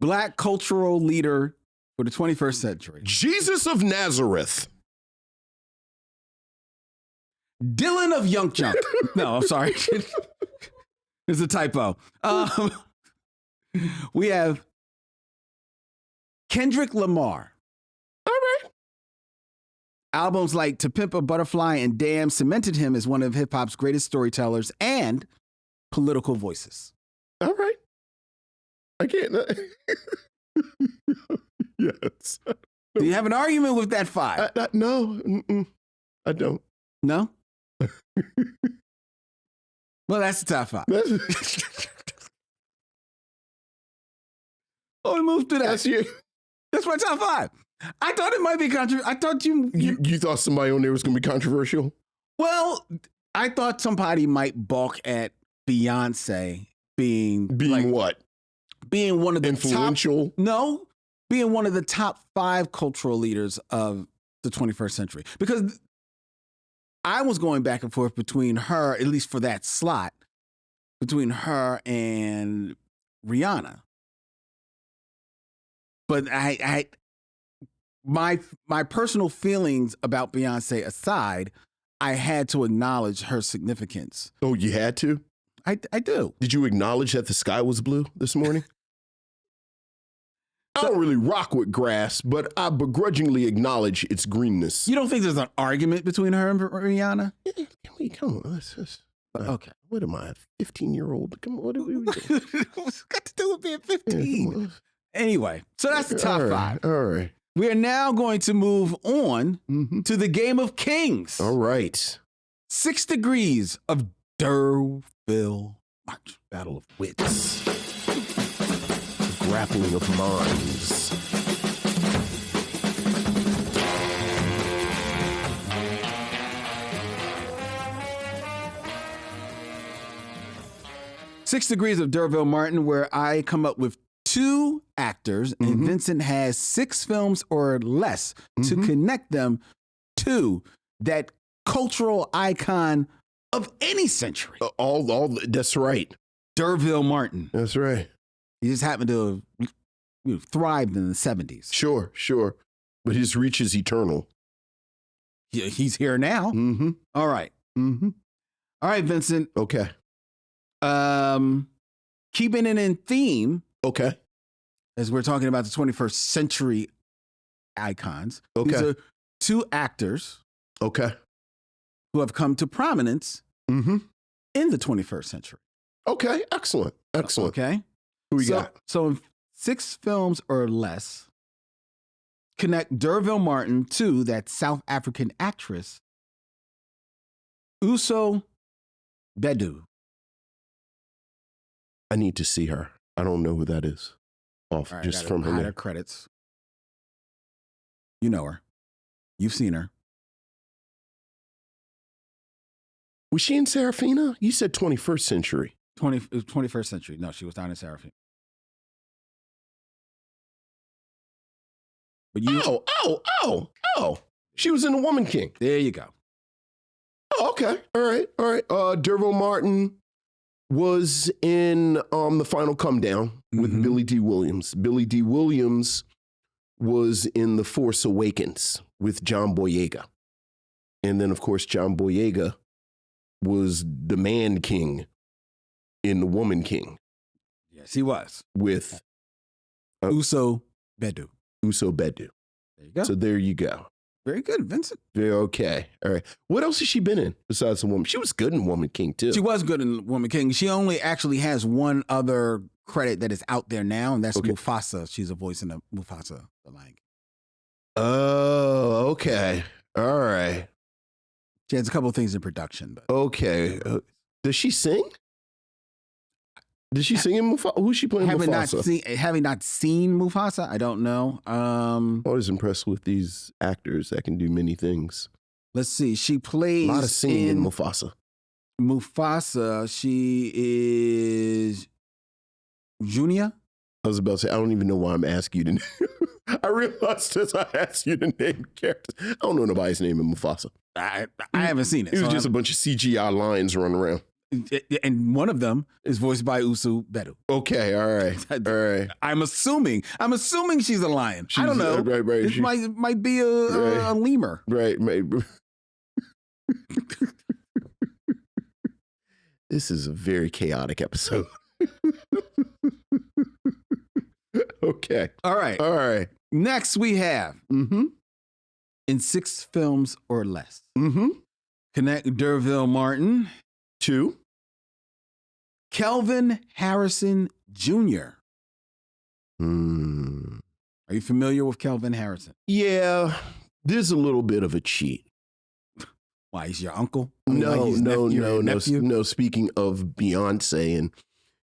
Black cultural leader for the 21st century. Jesus of Nazareth. Dylan of Young Junk. No, I'm sorry. It's a typo. We have Kendrick Lamar. All right. Albums like To Pimp a Butterfly and Damn cemented him as one of hip hop's greatest storytellers and political voices. All right. I can't. Yes. Do you have an argument with that 5? No. I don't. No? Well, that's the top 5. Oh, we moved to that. That's you. That's my top 5. I thought it might be controversial. I thought You thought somebody on there was going to be controversial? Well, I thought somebody might balk at Beyonce being What? being one of the Influential? being one of the top 5 cultural leaders of the 21st century. Because I was going back and forth between her, at least for that slot, between her and Rihanna. But my personal feelings about Beyonce aside, I had to acknowledge her significance. Oh, you had to? I do. Did you acknowledge that the sky was blue this morning? I don't really rock with grass, but I begrudgingly acknowledge its greenness. You don't think there's an argument between her and Rihanna? Come on. Okay. What am I, a 15-year-old? Come on, what are we doing? What's got to do with being 15? Yeah, Anyway, so that's the top 5. All right. We are now going to move on to the game of kings. All right. 6 degrees of Derville March. Battle of wits. Grappling of minds. Six Degrees of Derville Martin, where I come up with 2 actors, and Vincent has 6 films or less to connect them to that cultural icon of any century. That's right. Derville Martin. That's right. He just happened to have thrived in the 70s. Sure. But his reach is eternal. He's here now. All right. All right, Vincent. Okay. Keeping it in theme. Okay. As we're talking about the 21st century icons. Okay. These are 2 actors. Okay. Who have come to prominence in the 21st century. Okay. Excellent. Okay. Who we got? So in 6 films or less, connect Derville Martin to that South African actress, Uso Bedu. I need to see her. I don't know who that is. Off just from her hide name. her credits. You know her. You've seen her. Was she in Serafina? You said 21st century. 21st century. No, she was not in Serafina. But you. Oh. She was in The Woman King. There you go. Oh, okay. All right. Derville Martin was in The Final Come Down with Billy D. Williams. Billy D. Williams was in The Force Awakens with John Boyega. And then, of course, John Boyega was the Man King in The Woman King. Yes, he was. With Uso Bedu. There you go. So there you go. Very good, Vincent. Very okay. All right. What else has she been in besides The Woman? She was good in Woman King, too. She was good in Woman King. She only actually has one other credit that is out there now, and that's Mufasa. She's a voice in the Mufasa, the Lion King. Oh, okay. All right. She has a couple of things in production. But okay. Does she sing? Did she sing in Mufasa? Who's she playing Mufasa? Having not seen Mufasa, I don't know. I'm always impressed with these actors that can do many things. Let's see. She plays a lot of singing in Mufasa. Mufasa, she is Junia. I was about to say, I don't even know why I'm asking you to I realized as I asked you to name characters. I don't know nobody's name in Mufasa. I haven't seen it. It was just a bunch of CGI lines running around. And one of them is voiced by Uso Bedu. Okay, all right. I'm assuming she's a lion. I don't know. Right. This might be a lemur. Right. This is a very chaotic episode. Okay. All right. Next we have in 6 films or less. Connect Derville Martin to Kelvin Harrison Jr. Are you familiar with Kelvin Harrison? Yeah, there's a little bit of a cheat. Why, he's your uncle? No. Speaking of Beyonce, and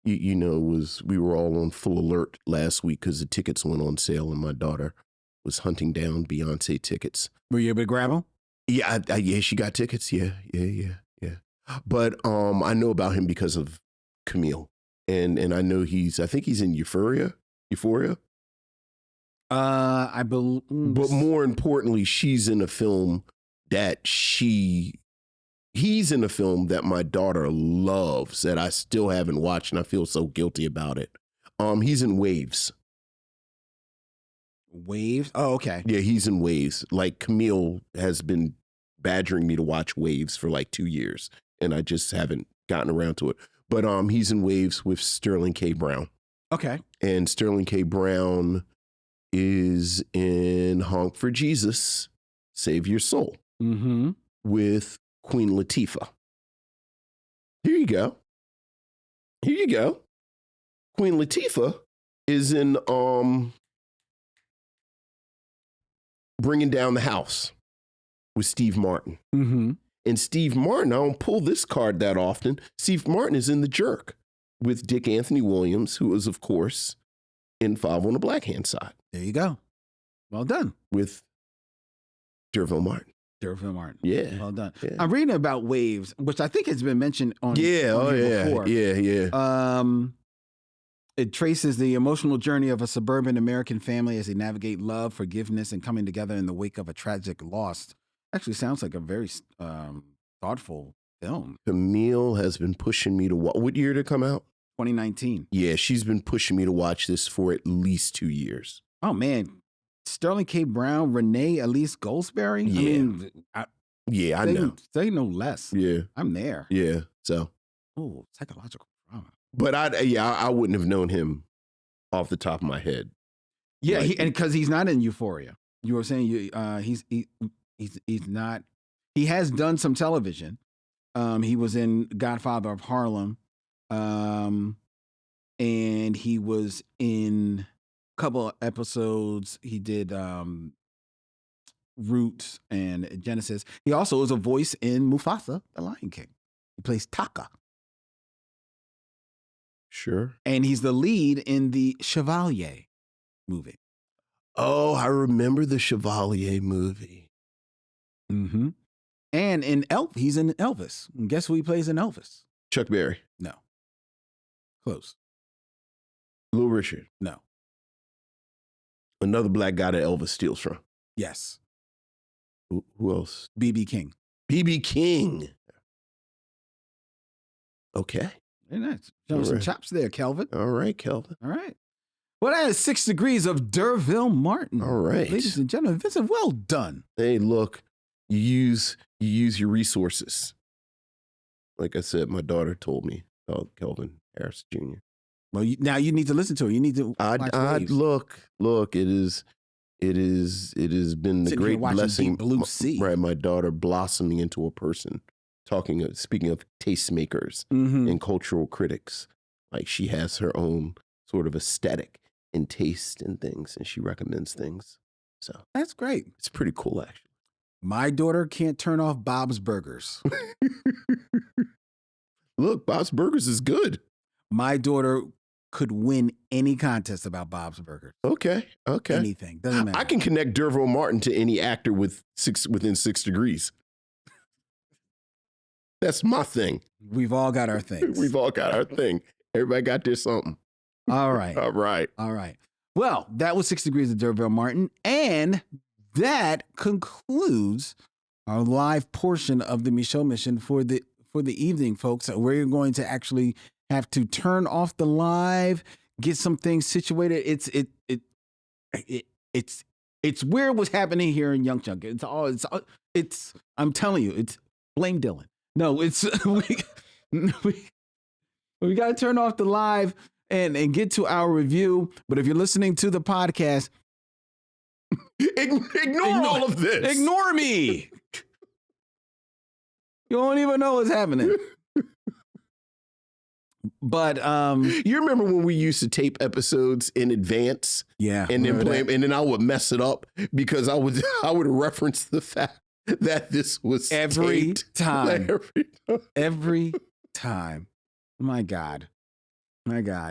we were all on full alert last week because the tickets went on sale, and my daughter was hunting down Beyonce tickets. Were you able to grab them? Yeah, she got tickets. Yeah. But I know about him because of Camille, and I know I think he's in Euphoria. I believe. But more importantly, he's in a film that my daughter loves that I still haven't watched, and I feel so guilty about it. He's in Waves. Waves? Oh, okay. Yeah, he's in Waves. Like, Camille has been badgering me to watch Waves for like 2 years, and I just haven't gotten around to it. But he's in Waves with Sterling K. Brown. Okay. And Sterling K. Brown is in Honk for Jesus, Save Your Soul, with Queen Latifah. Here you go. Queen Latifah is in Bringing Down the House with Steve Martin. Mm-hmm. And Steve Martin, I don't pull this card that often. Steve Martin is in The Jerk with Dick Anthony Williams, who is, of course, in Five on the Black Hand Side. There you go. Well done. With D'Urville Martin. D'Urville Martin. Yeah. Well done. Yeah. I'm reading about Waves, which I think has been mentioned on Yeah. on Oh, here yeah. before. Yeah. It traces the emotional journey of a suburban American family as they navigate love, forgiveness, and coming together in the wake of a tragic loss. Actually sounds like a very thoughtful film. Camille has been pushing me to watch. What year did it come out? 2019. Yeah, she's been pushing me to watch this for at least 2 years. Oh, man. Sterling K. Brown, Renee Elise Goldsberry. Yeah. I mean, Yeah, I know. Say no less. Yeah. I'm there. Yeah. So, Oh, psychological drama. but I wouldn't have known him off the top of my head. Yeah, Like- and because he's not in Euphoria. You were saying he's not. He has done some television. He was in Godfather of Harlem, and he was in a couple of episodes. He did Roots and Genesis. He also is a voice in Mufasa, the Lion King. He plays Taka, Sure. and he's the lead in the Chevalier movie. Oh, I remember the Chevalier movie. Mm-hmm. And in he's in Elvis. And guess who he plays in Elvis? Chuck Berry. No. Close. Little Richard. No. Another black guy that Elvis steals from. Yes. Who else? B.B. King. B.B. King. Okay. Very nice. Showing some All right. chops there, Kelvin. All right, Kelvin. All right. Well, that is 6 degrees of D'Urville Martin. All right. Ladies and gentlemen, Vincent, well done. Hey, look, you use your resources. Like I said, my daughter told me about Kelvin Harris Jr. Well, now you need to listen to it. You need to watch Waves. Look, it has been the Sitting here great watching blessing. Deep Blue Sea. Right, my daughter blossoming into a person. Speaking of tastemakers Mhm. and cultural critics, like she has her own sort of aesthetic and taste in things, and she recommends things. So That's great. it's pretty cool, actually. My daughter can't turn off Bob's Burgers. Look, Bob's Burgers is good. My daughter could win any contest about Bob's Burgers. Okay. Anything. Doesn't matter. I can connect D'Urville Martin to any actor within 6 degrees. That's my thing. We've all got our things. We've all got our thing. Everybody got their something. All right. All right. All right. Well, that was 6 degrees of D'Urville Martin. And that concludes our live portion of the Micheaux Mission for the evening, folks. We're going to actually have to turn off the live, get some things situated. It's where what's happening here in Young Chunk. It's I'm telling you, it's blame Dylan. No, it's we got to turn off the live and get to our review. But if you're listening to the podcast, Ignore all of this. Ignore me. You don't even know what's happening. But You remember when we used to tape episodes in advance? yeah, And then remember blame, that? and then I would mess it up because I would reference the fact that this was Every taped. time. Every time. Every time. My God. That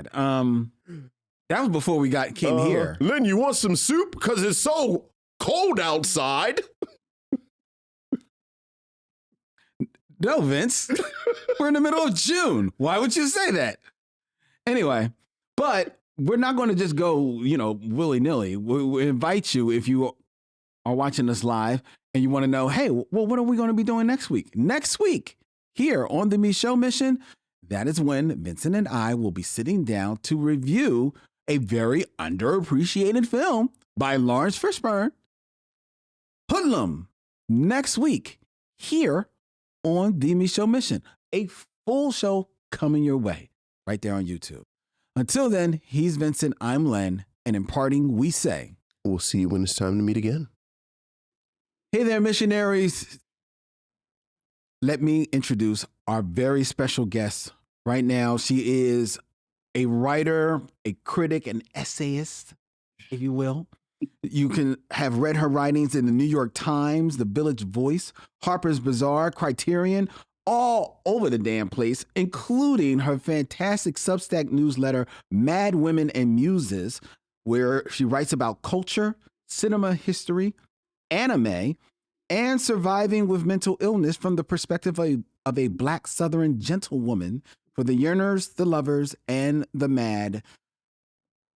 was before we came here. Len, you want some soup? Because it's so cold outside. No, Vince. We're in the middle of June. Why would you say that? Anyway, but we're not going to just go, willy-nilly. We invite you, if you are watching us live and you want to know, hey, well, what are we going to be doing next week? Next week, here on the Micheaux Mission, that is when Vincent and I will be sitting down to review a very underappreciated film by Lawrence Fishburne, Hoodlum, next week here on the Micheaux Mission. A full show coming your way right there on YouTube. Until then, he's Vincent, I'm Len, and in parting, we say, We'll see you when it's time to meet again. hey there, missionaries. Let me introduce our very special guest right now. She is a writer, a critic, an essayist, if you will. You can have read her writings in the New York Times, the Village Voice, Harper's Bazaar, Criterion, all over the damn place, including her fantastic Substack newsletter, Mad Women and Muses, where she writes about culture, cinema history, anime, and surviving with mental illness from the perspective of a Black Southern gentlewoman for the yearners, the lovers, and the mad.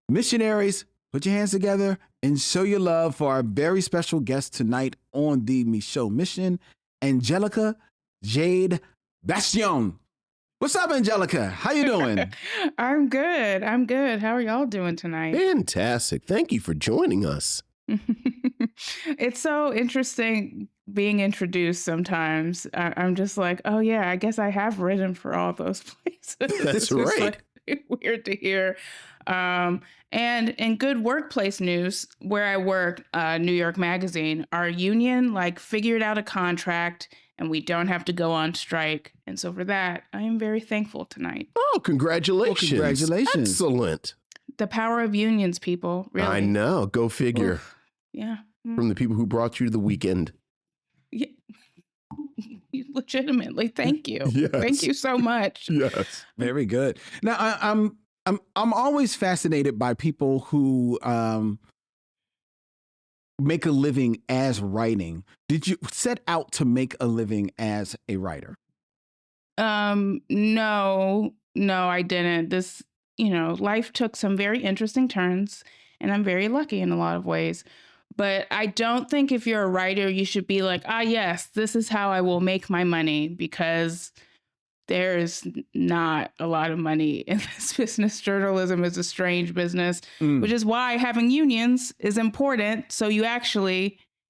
Missionaries, put your hands together and show your love for our very special guest tonight on the Micheaux Mission, Angelica Jade Bastion. What's up, Angelica? How you doing? I'm good. How are y'all doing tonight? Fantastic. Thank you for joining us. It's so interesting being introduced sometimes. I'm just like, oh yeah, I guess I have written for all those places. That's It's just, right. like, weird to hear. And in good workplace news, where I work, New York Magazine, our union figured out a contract and we don't have to go on strike. And so for that, I am very thankful tonight. Oh, congratulations. Well, congratulations. Excellent. The power of unions, people. Really. I know. Go figure. Oof. Yeah. From the people who brought you to the weekend. Yeah. Legitimately, thank you. Yes. Thank you so much. Yes. Very good. Now, I'm always fascinated by people who make a living as writing. Did you set out to make a living as a writer? No, I didn't. This, life took some very interesting turns, and I'm very lucky in a lot of ways. But I don't think if you're a writer, you should be like, yes, this is how I will make my money, because there's not a lot of money in this business. Journalism is a strange business, which is why having unions is important. So you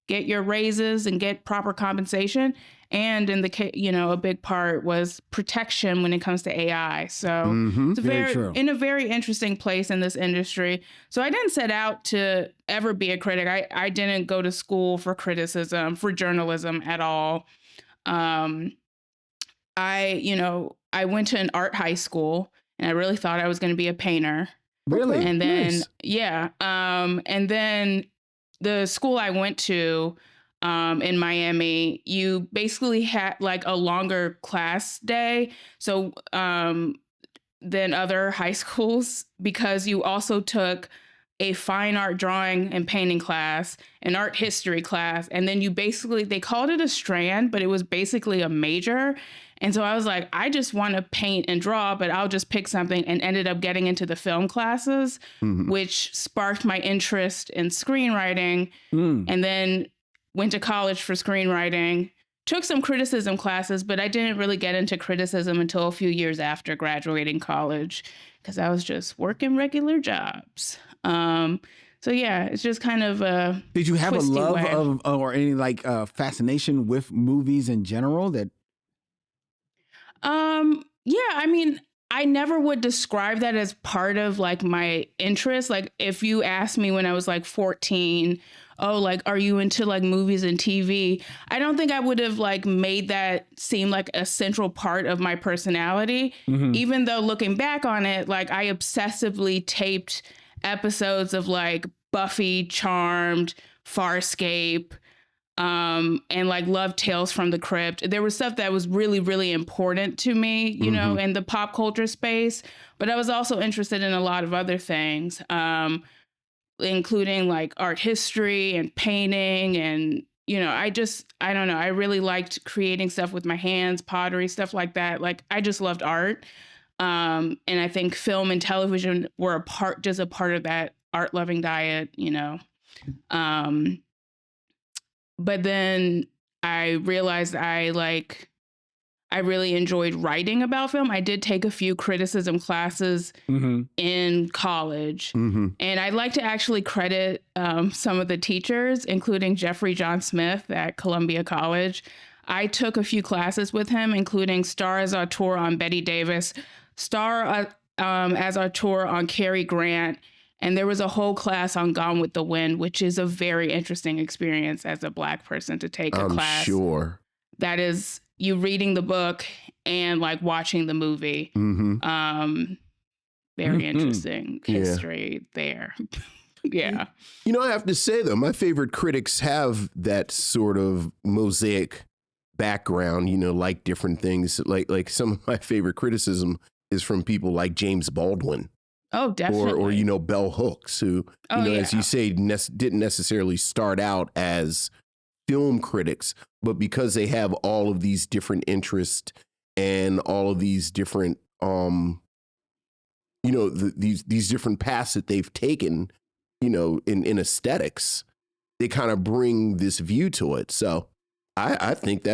get your raises and get proper compensation. And in the case, a big part was protection when it comes to AI. So it's in a very interesting place in this industry. So I didn't set out to ever be a critic. I didn't go to school for criticism, for journalism at all. I went to an art high school and I really thought I was going to be a painter. Really? And then, Nice. yeah. And then the school I went to in Miami, you basically had a longer class day. So than other high schools, because you also took a fine art drawing and painting class, an art history class, and then they called it a strand, but it was basically a major. And so I was like, I just want to paint and draw, but I'll just pick something, and ended up getting into the film classes, which sparked my interest in screenwriting. And then went to college for screenwriting, took some criticism classes, but I didn't really get into criticism until a few years after graduating college, because I was just working regular jobs. So yeah, it's just kind of a Did you have a twisty love way. of or any fascination with movies in general? That Yeah, I mean, I never would describe that as part of my interest. If you asked me when I was 14, are you into movies and TV? I don't think I would have made that seem like a central part of my personality, even though looking back on it, I obsessively taped episodes of Buffy, Charmed, Farscape, and Love Tales from the Crypt. There was stuff that was really, really important to me, in the pop culture space. But I was also interested in a lot of other things, including art history and painting. And, I don't know. I really liked creating stuff with my hands, pottery, stuff like that. I just loved art. And I think film and television were a part of that art loving diet, But then I realized I really enjoyed writing about film. I did take a few criticism classes in college. And I'd like to actually credit some of the teachers, including Jeffrey John Smith at Columbia College. I took a few classes with him, including Star as Auteur on Betty Davis, Star as Auteur on Cary Grant, and there was a whole class on Gone with the Wind, which is a very interesting experience as a Black person to take a class. I'm sure. That is you reading the book and watching the movie. Very interesting history there. Yeah. You know, I have to say, though, my favorite critics have that sort of mosaic background, you know, like different things. Like some of my favorite criticism is from people like James Baldwin. Oh, definitely. Or you know, Bell Hooks, who, as you say, didn't necessarily start out as film critics, but because they have all of these different interests and all of these different, you know, these different paths that they've taken, you know, in aesthetics, they kind of bring this view to it. So I think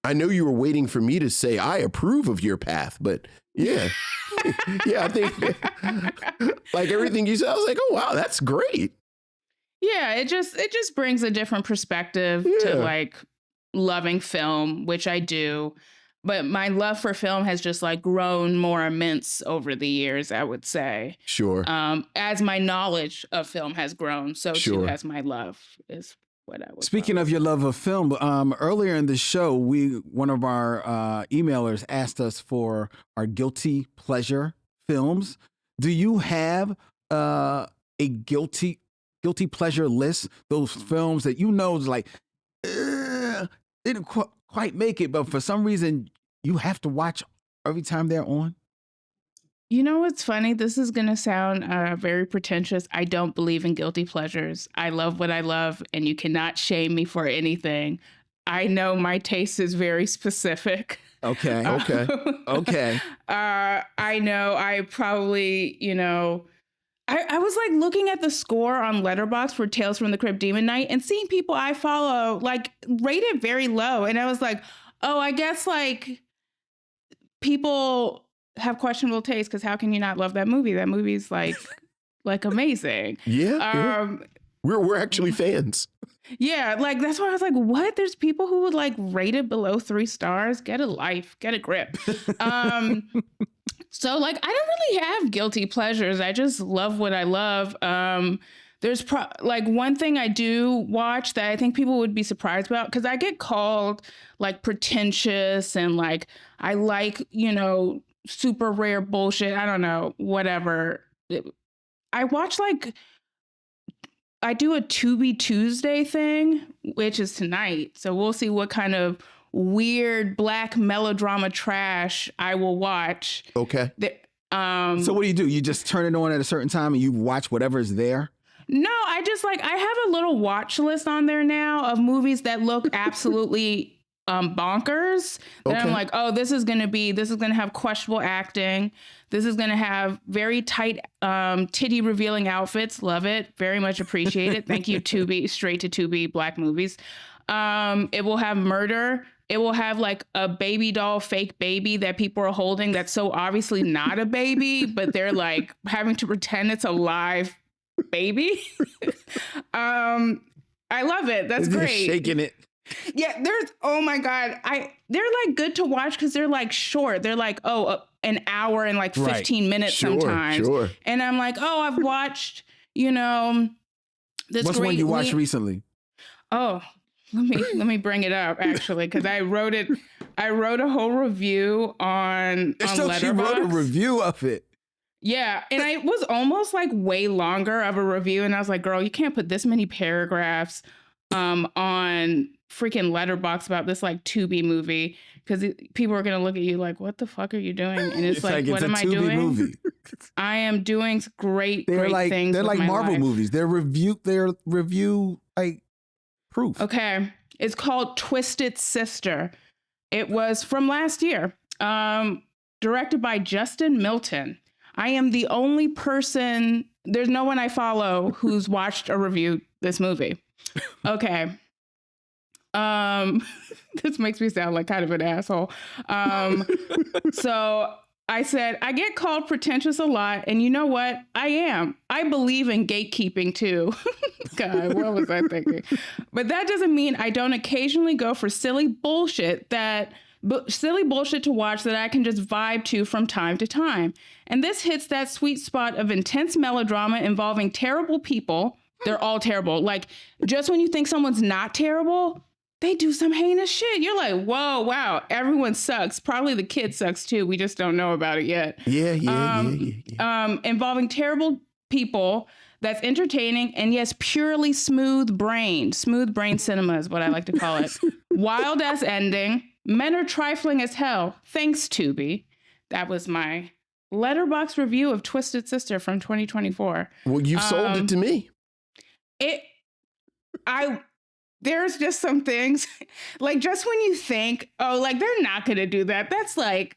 I know you were waiting for me to say I approve of your path, but yeah. Yeah, I think like everything you said, I was like, oh wow, that's great. Yeah, it just brings a different perspective to like loving film, which I do. But my love for film has just like grown more immense over the years, I would say. Sure. As my knowledge of film has grown, so too has my love, is what I would. Speaking of your love of film, earlier in the show, one of our emailers asked us for our guilty pleasure films. Do you have a guilty pleasure list? Those films that you know is like didn't quite make it, but for some reason you have to watch every time they're on? You know what's funny? This is going to sound very pretentious. I don't believe in guilty pleasures. I love what I love, and you cannot shame me for anything. I know my taste is very specific. Okay. I know I probably, you know, I was like looking at the score on Letterboxd for Tales from the Crypt Demon Knight and seeing people I follow like rate it very low. And I was like, oh, I guess like people have questionable taste, because how can you not love that movie? That movie's like amazing. Yeah. We're actually fans. Yeah, like that's why I was like, what? There's people who would like rate it below 3 stars. Get a life, get a grip. So like I don't really have guilty pleasures. I just love what I love. There's like one thing I do watch that I think people would be surprised about, because I get called like pretentious and like I like, you know, super rare bullshit. I don't know, whatever. I watch like, I do a Tubi Tuesday thing, which is tonight. So we'll see what kind of weird black melodrama trash I will watch. Okay. So what do? You just turn it on at a certain time and you watch whatever's there? No, I just like, I have a little watch list on there now of movies that look absolutely bonkers. That I'm like, oh, this is going to have questionable acting. This is going to have very tight titty revealing outfits. Love it. Very much appreciate it. Thank you, Tubi, straight to Tubi Black movies. It will have murder. It will have like a baby doll, fake baby that people are holding that's so obviously not a baby, but they're like having to pretend it's a live baby. I love it. That's great. Shaking it. Yeah, oh my God. They're like good to watch because they're like short. They're like, an hour and like 15 minutes sometimes. Sure. And I'm like, oh, I've watched, you know, this What's one you watched recently? Oh, let me bring it up actually, because I wrote a whole review on Letterboxd. She wrote a review of it. Yeah, and it was almost like way longer of a review, and I was like, girl, you can't put this many paragraphs on freaking Letterboxd about this like Tubi movie, because people are gonna look at you like, what the fuck are you doing? And it's like what am I doing? Movie. I am doing great things. They're like Marvel movies. They're review like proof. Okay, it's called Twisted Sister. It was from last year. Directed by Justin Milton. I am the only person. There's no one I follow who's watched or reviewed this movie. Okay. This makes me sound like kind of an asshole. So I said, I get called pretentious a lot. And you know what? I am. I believe in gatekeeping too. God, what was I thinking? But that doesn't mean I don't occasionally go for silly bullshit to watch that I can just vibe to from time to time. And this hits that sweet spot of intense melodrama involving terrible people. They're all terrible. Like, just when you think someone's not terrible, they do some heinous shit. You're like, whoa, wow, everyone sucks. Probably the kid sucks too. We just don't know about it yet. Yeah. Involving terrible people that's entertaining and yes, purely smooth brain cinema is what I like to call it. Wild ass ending. Men are trifling as hell. Thanks, Tubi. That was my Letterboxd review of Twisted Sister from 2024. Well, you've sold it to me. There's just some things like just when you think, oh, like they're not going to do that. That's like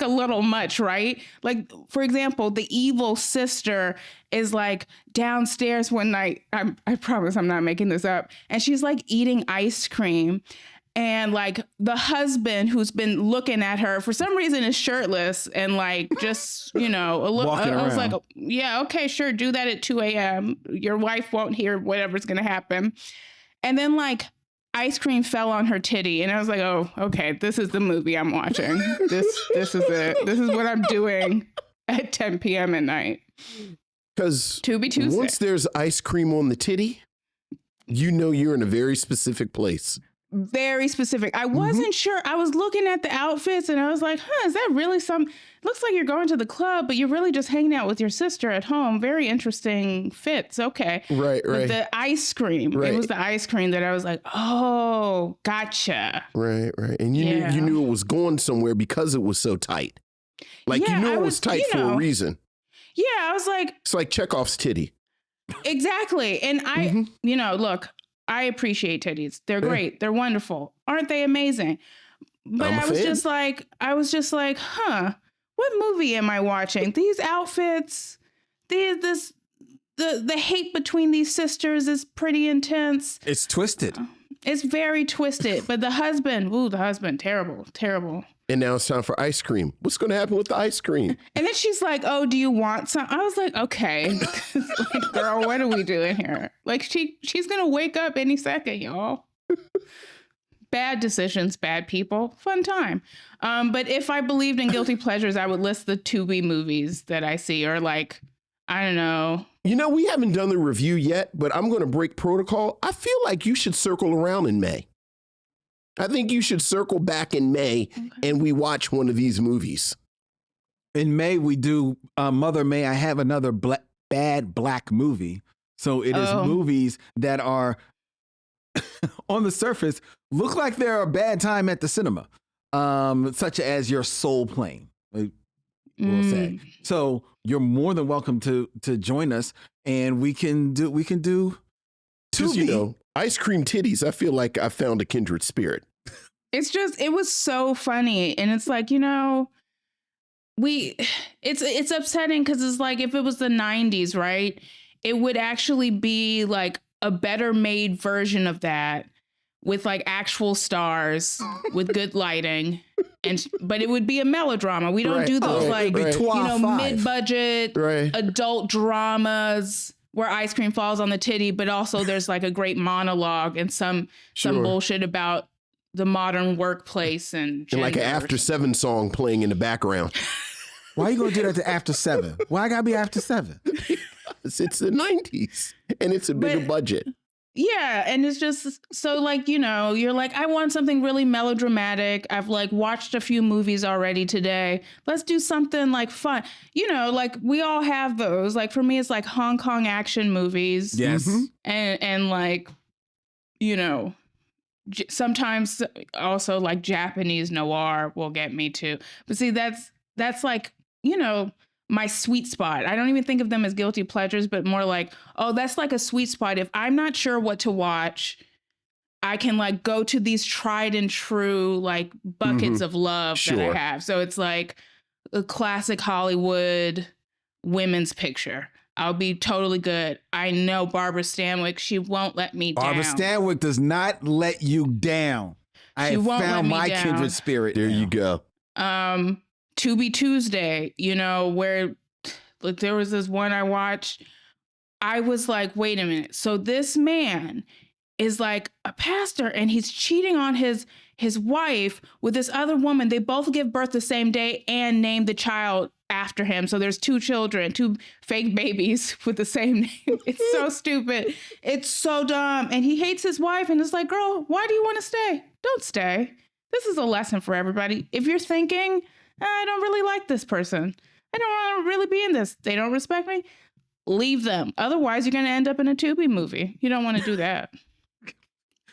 a little much, right? Like, for example, the evil sister is like downstairs one night. I promise I'm not making this up. And she's like eating ice cream. And like the husband who's been looking at her for some reason is shirtless and like just, a little. I was like, yeah, okay, sure. Do that at 2 a.m. Your wife won't hear whatever's going to happen. And then like ice cream fell on her titty. And I was like, oh, okay, this is the movie I'm watching. This is it. This is what I'm doing at 10 p.m. at night. Because Tubi Tuesday. Once there's ice cream on the titty, you're in a very specific place. Very specific. I wasn't sure. I was looking at the outfits and I was like, is that really looks like you're going to the club, but you're really just hanging out with your sister at home. Very interesting fits. Okay. Right. But the ice cream, It was the ice cream that I was like, oh, gotcha. Right. And you knew it was going somewhere because it was so tight. Like you knew it was tight for a reason. Yeah. I was like, it's like Chekhov's titty. Exactly. And I, look, I appreciate titties. They're great. They're wonderful. Aren't they amazing? But I was just like, what movie am I watching? These outfits, the hate between these sisters is pretty intense. It's twisted. It's very twisted. But the husband, terrible. And now it's time for ice cream. What's going to happen with the ice cream? And then she's like, oh, do you want some? I was like, okay. Like, girl, what are we doing here? Like, she's going to wake up any second, y'all. Bad decisions, bad people, fun time. But if I believed in guilty pleasures, I would list the Tubi movies that I see or like, I don't know. We haven't done the review yet, but I'm going to break protocol. I feel like you should circle around in May. I think you should circle back in May and we watch one of these movies. In May, we do Mother, May I Have Another Bad Black Movie. So it is movies that are on the surface look like they're a bad time at the cinema, such as Your Soul Plane, we'll say. So you're more than welcome to join us, and we can do Tubi. Ice cream titties. I feel like I found a kindred spirit. It was so funny. And it's like, it's upsetting because it's like, if it was the 90s, right, it would actually be like a better made version of that with like actual stars with good lighting. But it would be a melodrama. We don't do those mid-budget adult dramas where ice cream falls on the titty, but also there's like a great monologue and some bullshit about the modern workplace and like an After 7 song playing in the background. Why are you gonna do that to After 7? Why I gotta be After 7? It's the 90s and it's a bigger budget. Yeah, and it's just so like, you're like, I want something really melodramatic. I've like watched a few movies already today. Let's do something like fun. Like we all have those. Like for me, it's like Hong Kong action movies. Yes. And like, sometimes also like Japanese noir will get me too. But see, that's like, my sweet spot. I don't even think of them as guilty pleasures, but more like, oh, that's like a sweet spot. If I'm not sure what to watch, I can like go to these tried and true like buckets of love that I have. So it's like a classic Hollywood women's picture. I'll be totally good. I know Barbara Stanwyck. She won't let me down. Barbara Stanwyck does not let you down. I have found my kindred spirit. There you go. Tubi Tuesday, where like there was this one I watched. I was like, wait a minute. So this man is like a pastor and he's cheating on his wife with this other woman. They both give birth the same day and name the child after him. So there's 2 children, 2 fake babies with the same name. It's so stupid. It's so dumb. And he hates his wife and it's like, girl, why do you want to stay? Don't stay. This is a lesson for everybody. If you're thinking, I don't really like this person, I don't want to really be in this, they don't respect me, leave them. Otherwise, you're going to end up in a Tubi movie. You don't want to do that.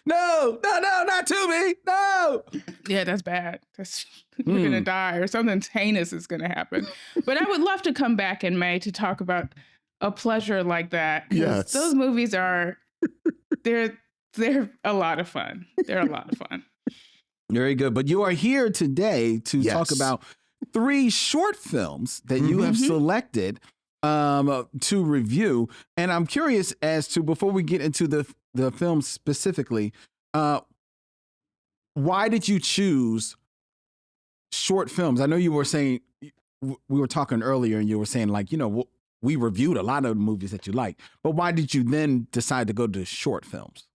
No, not Tubi. No. Yeah, that's bad. You're going to die or something heinous is going to happen. But I would love to come back in May to talk about a pleasure like that. Yes. Those movies are, they're a lot of fun. They're a lot of fun. Very good. But you are here today to talk about 3 short films that you have selected to review. And I'm curious as to, before we get into the film specifically, why did you choose short films? I know you were saying, we were talking earlier and you were saying like, we reviewed a lot of the movies that you like, but why did you then decide to go to short films?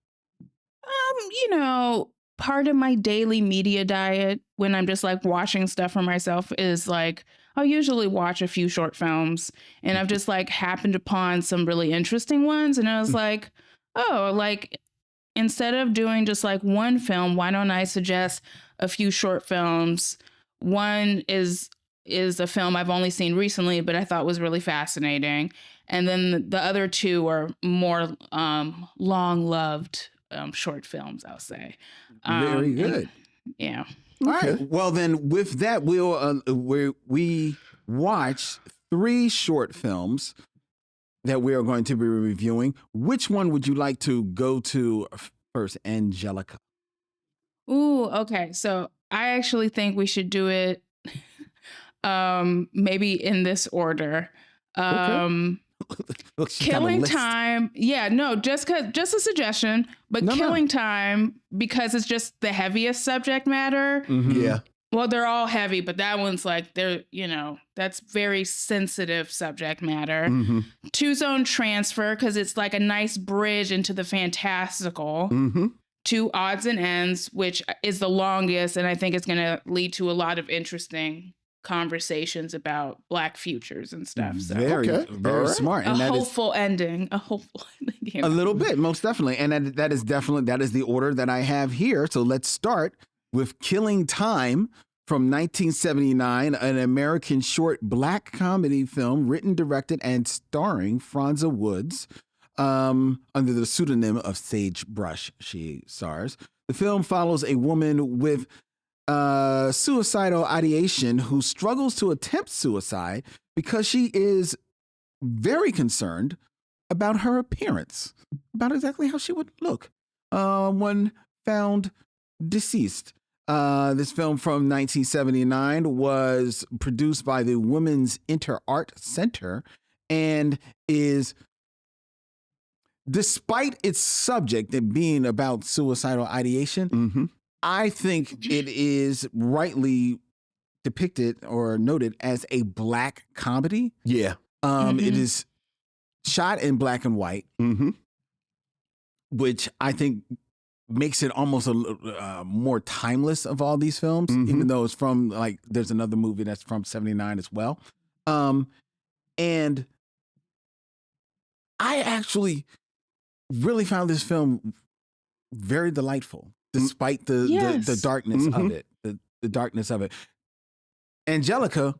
Part of my daily media diet when I'm just like watching stuff for myself is like, I'll usually watch a few short films and I've just like happened upon some really interesting ones. And I was like, oh, like instead of doing just like one film, why don't I suggest a few short films? One is a film I've only seen recently, but I thought was really fascinating. And then the other 2 are more long-loved short films, I'll say. Very good. Yeah. All right. Well, then with that, we watch 3 short films that we are going to be reviewing. Which one would you like to go to first, Angelica? Ooh, okay. So I actually think we should do it maybe in this order. Killing Time. Yeah, no, just a suggestion, but Killing Time, because it's just the heaviest subject matter. Yeah. Well, they're all heavy, but that one's like, that's very sensitive subject matter. Two Zone Transfer, because it's like a nice bridge into the fantastical. To Odds and Ends, which is the longest, and I think it's going to lead to a lot of interesting conversations about Black futures and stuff. So. Very smart. And a hopeful ending. A hopeful ending. A little bit, most definitely. And that is the order that I have here. So let's start with Killing Time from 1979, an American short Black comedy film written, directed, and starring Franza Woods. Under the pseudonym of Sagebrush, she stars. The film follows a woman with suicidal ideation who struggles to attempt suicide because she is very concerned about her appearance, about exactly how she would look when found deceased. This film from 1979 was produced by the Women's Inter-Art Center and is, despite its subject and being about suicidal ideation, I think it is rightly depicted or noted as a Black comedy. Yeah. It is shot in black and white, which I think makes it almost a more timeless of all these films, even though it's from, like, there's another movie that's from 79 as well. And I actually really found this film very delightful, despite the darkness of it, the darkness of it. Angelica,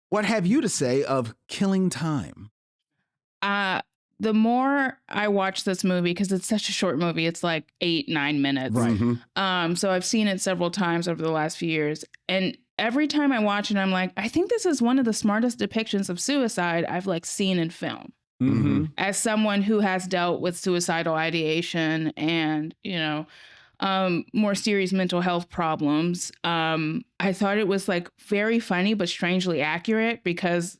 what have you to say of Killing Time? The more I watch this movie, because it's such a short movie, it's like 8-9 minutes. Right. So I've seen it several times over the last few years. And every time I watch it, I'm like, I think this is one of the smartest depictions of suicide I've like seen in film. As someone who has dealt with suicidal ideation and, more serious mental health problems, I thought it was like very funny, but strangely accurate because,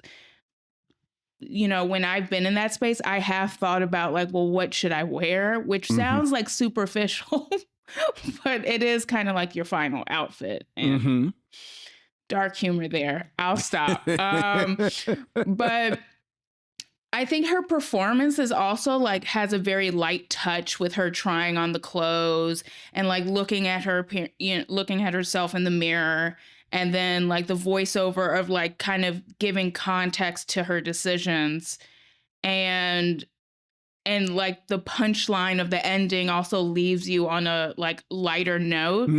when I've been in that space, I have thought about like, well, what should I wear? Which sounds like superficial, but it is kind of like your final outfit. And dark humor there. I'll stop. But I think her performance is also like has a very light touch with her trying on the clothes and like looking at her, looking at herself in the mirror, and then like the voiceover of like kind of giving context to her decisions, and like the punchline of the ending also leaves you on a like lighter note,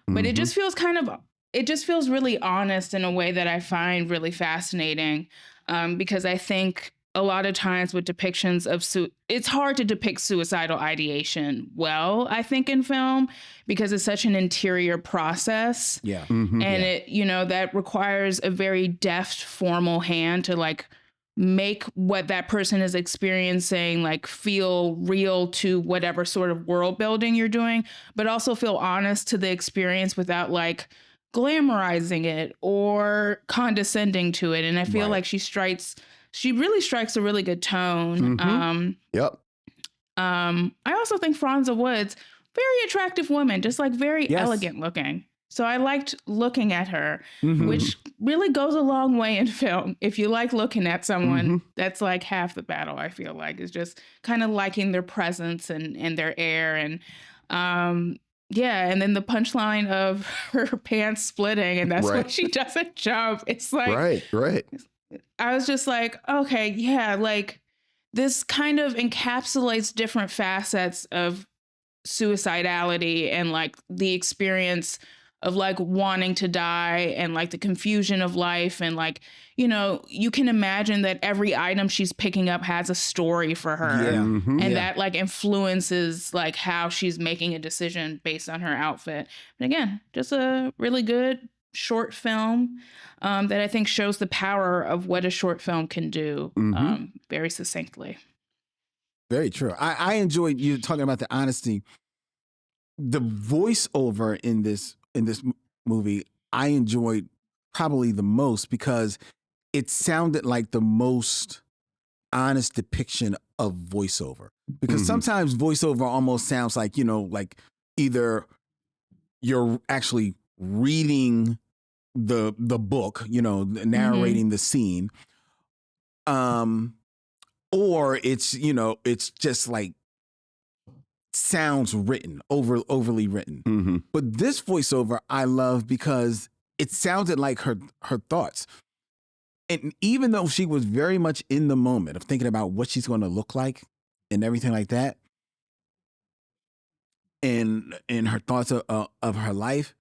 but it just feels really honest in a way that I find really fascinating, because I think a lot of times with depictions of it's hard to depict suicidal ideation well, I think, in film, because it's such an interior process. Yeah. And it, that requires a very deft, formal hand to like make what that person is experiencing like feel real to whatever sort of world building you're doing, but also feel honest to the experience without like glamorizing it or condescending to it. And I feel like she really strikes a really good tone. Yep. I also think Franza Woods, very attractive woman, just like very elegant looking. So I liked looking at her, which really goes a long way in film. If you like looking at someone, that's like half the battle, I feel like, is just kind of liking their presence and their air. And and then the punchline of her pants splitting, and that's why she doesn't jump. It's like, right. I was just like, okay, yeah, like this kind of encapsulates different facets of suicidality and like the experience of like wanting to die and like the confusion of life. And like, you can imagine that every item she's picking up has a story for her. And that like influences like how she's making a decision based on her outfit. And again, just a really good short film that I think shows the power of what a short film can do very succinctly. Very true. I enjoyed you talking about the honesty. The voiceover in this movie, I enjoyed probably the most because it sounded like the most honest depiction of voiceover. Because sometimes voiceover almost sounds like, like either you're actually reading the book, narrating the scene, or it's it's just like sounds written, overly written. But this voiceover I love because it sounded like her thoughts. And even though she was very much in the moment of thinking about what she's going to look like and everything like that, and her thoughts of her life,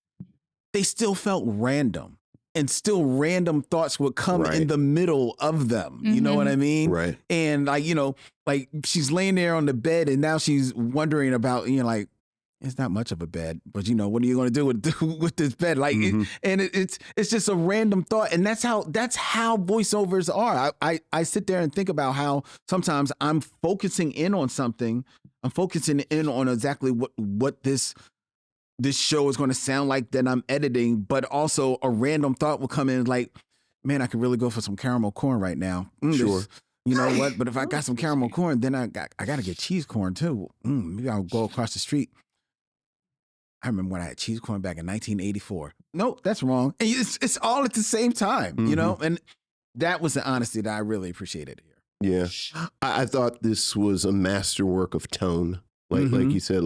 they still felt random. And still random thoughts would come in the middle of them. You know what I mean? Right. And like, like she's laying there on the bed and now she's wondering about, like, it's not much of a bed, but what are you going to do with this bed? Like, it's just a random thought. And that's how voiceovers are. I sit there and think about how sometimes I'm focusing in on something. I'm focusing in on exactly what this show is going to sound like that I'm editing, but also a random thought will come in like, man, I could really go for some caramel corn right now. Sure. You know what? But if I got some caramel corn, then I got to get cheese corn too. Maybe I'll go across the street. I remember when I had cheese corn back in 1984. Nope, that's wrong. And it's all at the same time, and that was the honesty that I really appreciated here. Yeah. I thought this was a masterwork of tone. Like you said,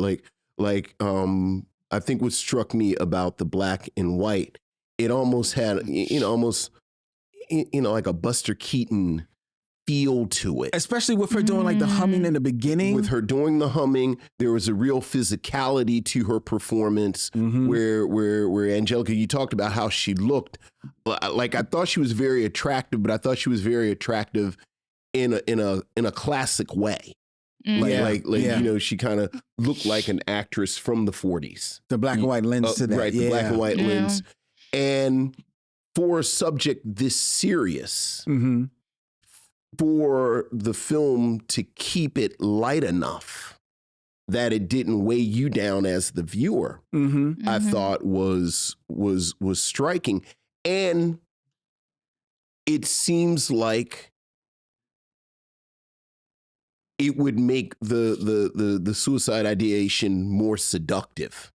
I think what struck me about the black and white, it almost had, like a Buster Keaton feel to it. Especially with her doing like the humming in the beginning. With her doing the humming, there was a real physicality to her performance where Angelica, you talked about how she looked. Like I thought she was very attractive, but I thought she was very attractive in a classic way. She kind of looked like an actress from the 40s. The black and white lens to that. Right, the black and white lens. And for a subject this serious, for the film to keep it light enough that it didn't weigh you down as the viewer, I thought was striking. And it seems like it would make the suicide ideation more seductive.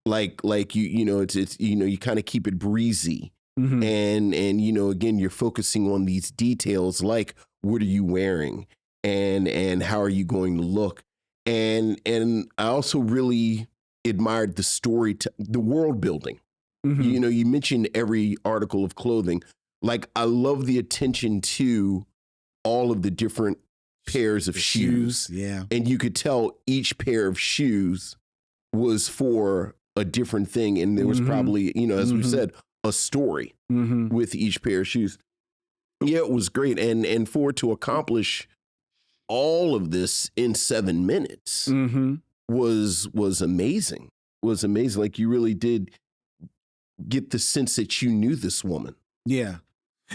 Like it's you kind of keep it breezy. And again, you're focusing on these details like what are you wearing and how are you going to look? And I also really admired the story, the world building. You mentioned every article of clothing. Like I love the attention to all of the different pairs of shoes. Yeah. And you could tell each pair of shoes was for a different thing. And there was probably, as we said, a story with each pair of shoes. Yeah, it was great. And for it to accomplish all of this in 7 minutes was amazing. Was amazing. Like, you really did get the sense that you knew this woman. Yeah.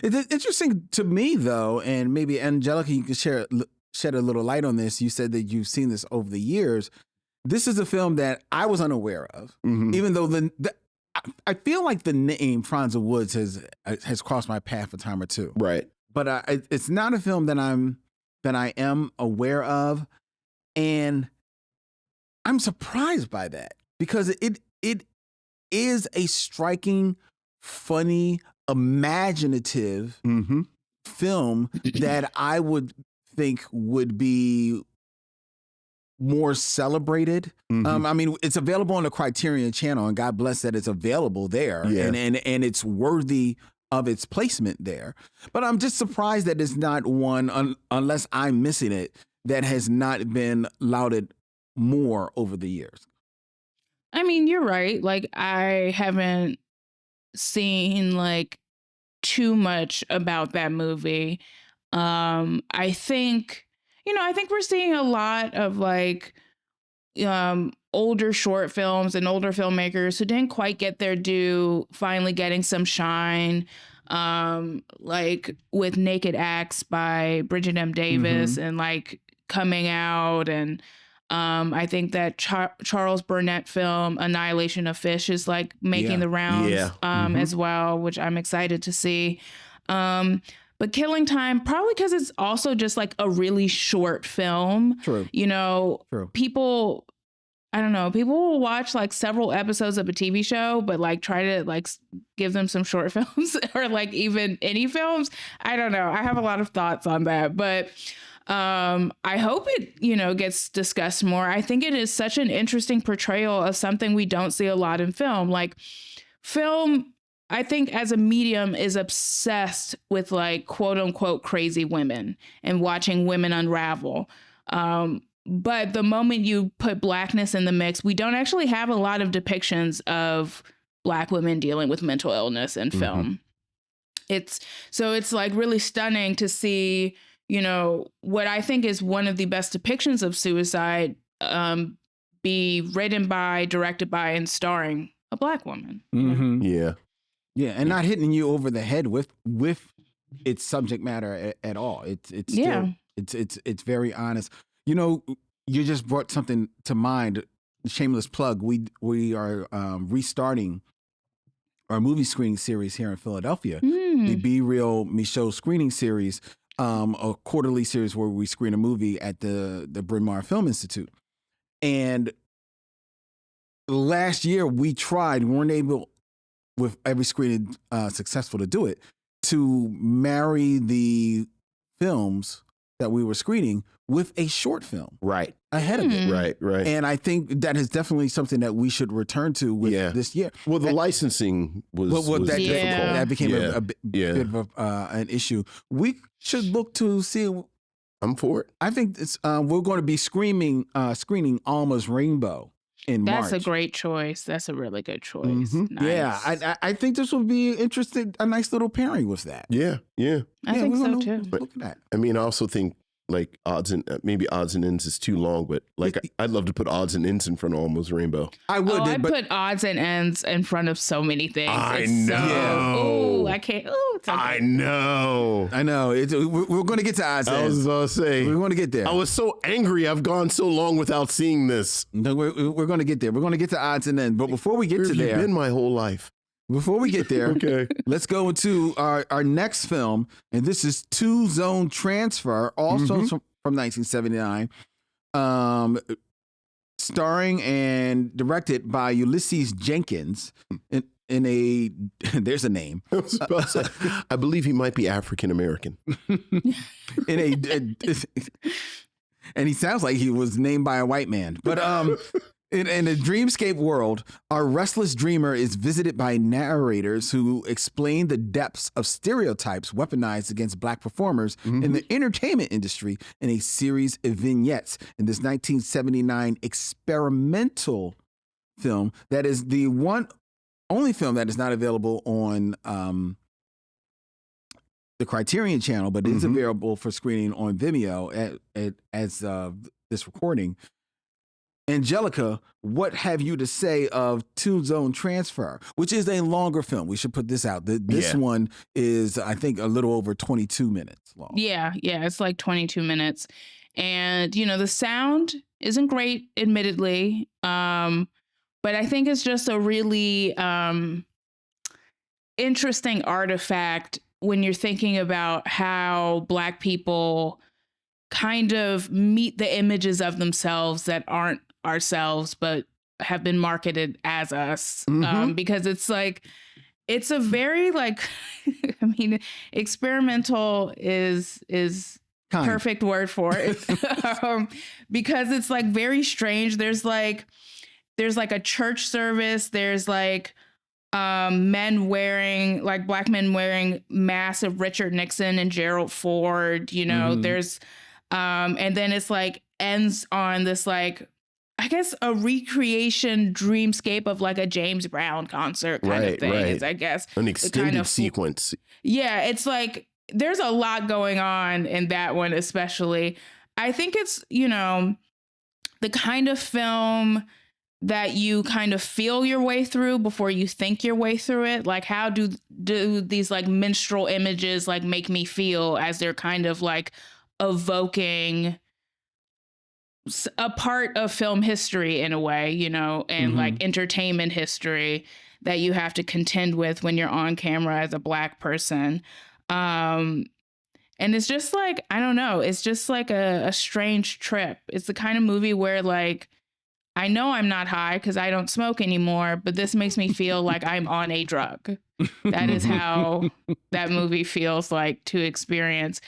It's interesting to me, though, and maybe Angelica, you can shed a little light on this. You said that you've seen this over the years. This is a film that I was unaware of, even though I feel like the name Franza Woods has crossed my path a time or two. Right. But it's not a film that I am aware of, and I'm surprised by that because it is a striking, funny, imaginative film that I would think would be more celebrated. I mean, it's available on the Criterion Channel, and God bless that it's available there, and it's worthy of its placement there. But I'm just surprised that it's not one, unless I'm missing it, that has not been lauded more over the years. I mean, you're right. Like, I haven't seen like too much about that movie. I think we're seeing a lot of like older short films and older filmmakers who didn't quite get their due finally getting some shine. Like with Naked Acts by Bridget M. Davis and like coming out, and I think that Charles Burnett film Annihilation of Fish is like making the rounds as well, which I'm excited to see. But Killing Time, probably because it's also just like a really short film. True. You know, True. People will watch like several episodes of a TV show, but like try to like give them some short films or like even any films. I don't know. I have a lot of thoughts on that, but I hope it, gets discussed more. I think it is such an interesting portrayal of something we don't see a lot in film. Like film, I think as a medium is obsessed with like quote unquote crazy women and watching women unravel. But the moment you put Blackness in the mix, we don't actually have a lot of depictions of Black women dealing with mental illness in film. It's like really stunning to see, what I think is one of the best depictions of suicide be written by, directed by, and starring a Black woman. Yeah, and not hitting you over the head with its subject matter at all. It's very honest. You just brought something to mind. Shameless plug. We are restarting our movie screening series here in Philadelphia. The Be Real Micheaux screening series, a quarterly series where we screen a movie at the Bryn Mawr Film Institute. And last year we weren't able, with every screening successful to do it, to marry the films that we were screening with a short film ahead of it. Right. And I think that is definitely something that we should return to with this year. Well, the licensing was difficult. That became a bit of an issue. We should look to see. I'm for it. I think we're going to be screening Alma's Rainbow in March. That's a great choice. That's a really good choice. Nice. Yeah, I think this would be a nice little pairing with that. Yeah. I think so too. Look at that. I mean, I also think like odds and ends is too long, but like I'd love to put odds and ends in front of Almost Rainbow. I would. I put odds and ends in front of so many things. I know. I can't. Oh, it's okay. I know. We're going to get to odds and ends. I was going to say. We're going to get there. I was so angry. I've gone so long without seeing this. No, we're going to get there. We're going to get to odds and ends. But before we get to there, been my whole life. Before we get there, okay, let's go into our next film, and this is Two Zone Transfer, also from 1979, starring and directed by Ulysses Jenkins. In a there's a name. I believe he might be African American. And he sounds like he was named by a white man, but In a dreamscape world, our restless dreamer is visited by narrators who explain the depths of stereotypes weaponized against Black performers in the entertainment industry in a series of vignettes in this 1979 experimental film that is the only film that is not available on the Criterion channel, but it is available for screening on Vimeo as this recording. Angelica, what have you to say of Two Zone Transfer, which is a longer film? We should put this out. This one is, I think, a little over 22 minutes long. Yeah, it's like 22 minutes. And, the sound isn't great, admittedly. But I think it's just a really interesting artifact when you're thinking about how Black people kind of meet the images of themselves that aren't ourselves, but have been marketed as us. Because it's a very experimental is perfect word for it. Because it's very strange. There's a church service. There's men wearing Black men wearing masks of Richard Nixon and Gerald Ford, there's and then it's ends on this I guess a recreation dreamscape of a James Brown concert kind of thing. Is, I guess an extended sequence. Yeah, it's there's a lot going on in that one, especially. I think it's, the kind of film that you kind of feel your way through before you think your way through it. How do these minstrel images make me feel as they're kind of evoking a part of film history in a way, and entertainment history that you have to contend with when you're on camera as a Black person. And it's just I don't know, it's just a strange trip. It's the kind of movie where I know I'm not high because I don't smoke anymore, but this makes me feel like I'm on a drug. That is how that movie feels to experience.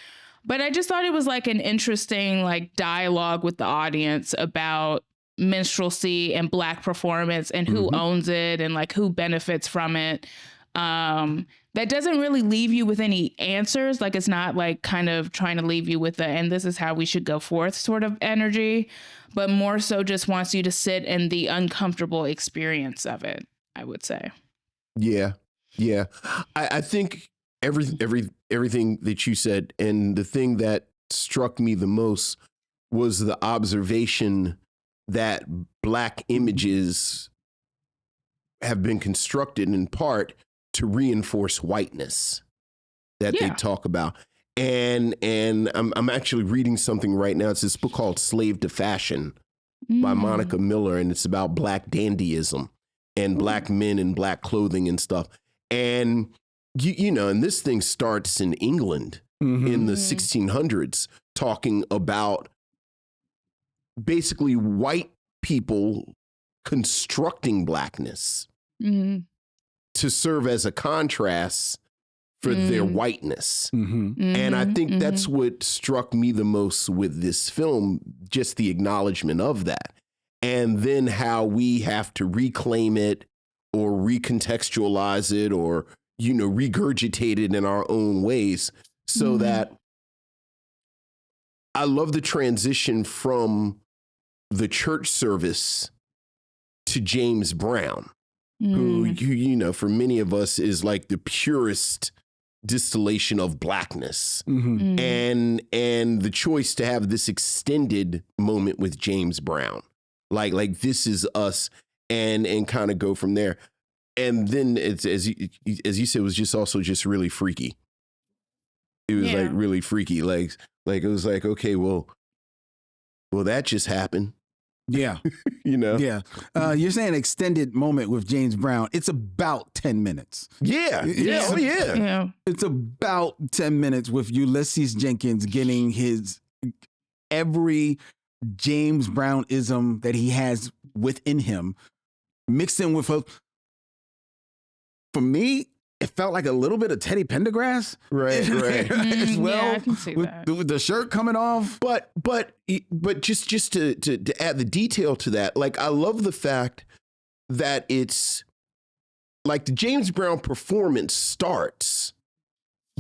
But I just thought it was an interesting dialogue with the audience about minstrelsy and Black performance and who owns it and who benefits from it. That doesn't really leave you with any answers. It's not kind of trying to leave you with and this is how we should go forth sort of energy, but more so just wants you to sit in the uncomfortable experience of it, I would say. Yeah. I think everything that you said, and the thing that struck me the most was the observation that Black images have been constructed in part to reinforce whiteness that they talk about. And I'm actually reading something right now. It's this book called Slave to Fashion by Monica Miller, and it's about Black dandyism and Black men in Black clothing and stuff. And and this thing starts in England in the 1600s, talking about basically white people constructing Blackness to serve as a contrast for their whiteness. And I think that's what struck me the most with this film, just the acknowledgement of that. And then how we have to reclaim it or recontextualize it or regurgitate it in our own ways, so that I love the transition from the church service to James Brown, who for many of us is the purest distillation of Blackness, and the choice to have this extended moment with James Brown, like this is us, and kind of go from there. And then it's as you said, it was just really freaky. It was really freaky. Like it was okay, well, that just happened. Yeah. Yeah. You're saying extended moment with James Brown. It's about 10 minutes. Yeah. Oh, yeah. It's about 10 minutes with Ulysses Jenkins getting every James Brown-ism that he has within him mixed in with for me, it felt like a little bit of Teddy Pendergrass, right, as well. Yeah, I can see that. With the shirt coming off. But just to add the detail to that, I love the fact that it's the James Brown performance starts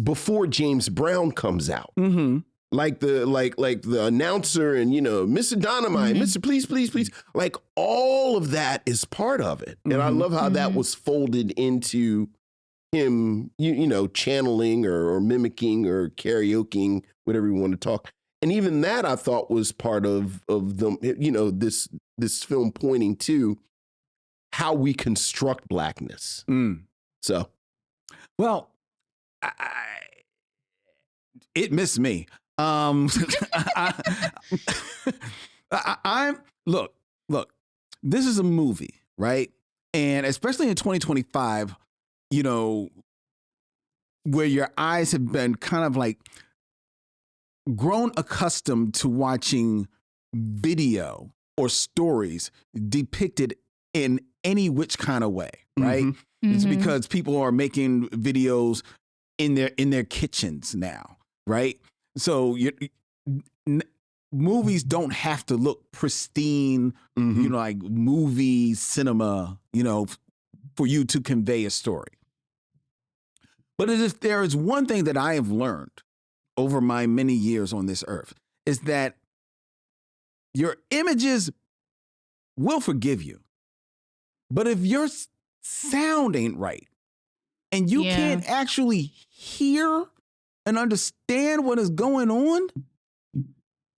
before James Brown comes out. Like the announcer and Mr. Dynamite, Mr. Please, all of that is part of it. And I love how that was folded into him, channeling or mimicking or karaokeing, whatever you want to talk. And even that I thought was part of them, this film pointing to how we construct blackness. So, well, it missed me. I'm look. This is a movie, right? And especially in 2025, where your eyes have been kind of like grown accustomed to watching video or stories depicted in any which kind of way, right? It's because people are making videos in their kitchens now, right? So movies don't have to look pristine, like movie cinema, for you to convey a story. But if there is one thing that I have learned over my many years on this earth, is that your images will forgive you. But if your sound ain't right and you can't actually hear and understand what is going on,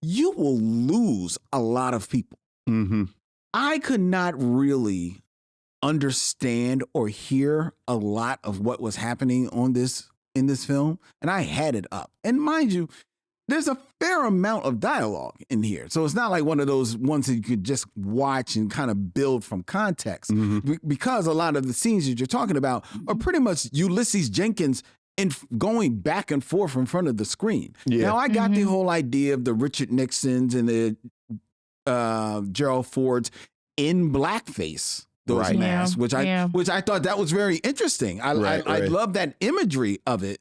you will lose a lot of people. I could not really understand or hear a lot of what was happening in this film, and I had it up. And mind you, there's a fair amount of dialogue in here. So it's not like one of those ones that you could just watch and kind of build from context. Because a lot of the scenes that you're talking about are pretty much Ulysses Jenkins and going back and forth in front of the screen. Now, I got the whole idea of the Richard Nixons and the Gerald Fords in blackface, those masks, which I thought that was very interesting. I love that imagery of it.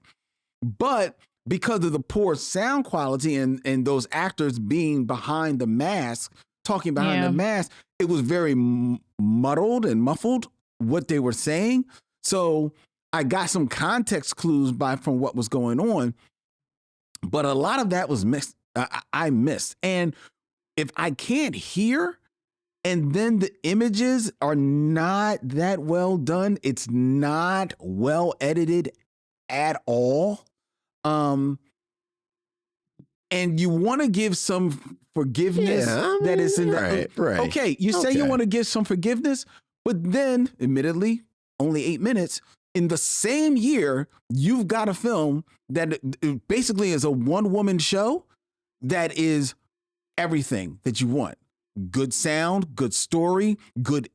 But because of the poor sound quality and those actors being behind the mask, talking behind the mask, it was very muddled and muffled what they were saying. So I got some context clues from what was going on, but a lot of that was missed. I missed. And if I can't hear, and then the images are not that well done, it's not well edited at all. And you want to give some forgiveness that is in the right. Okay, you say you want to give some forgiveness, but then, admittedly, only 8 minutes. In the same year, you've got a film that basically is a one-woman show that is everything that you want. Good sound, good story, good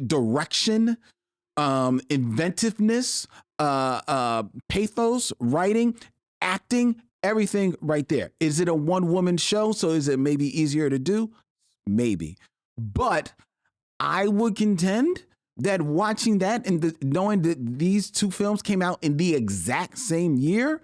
direction, inventiveness, pathos, writing, acting, everything right there. Is it a one-woman show? So is it maybe easier to do? Maybe. But I would contend that watching that and knowing that these two films came out in the exact same year,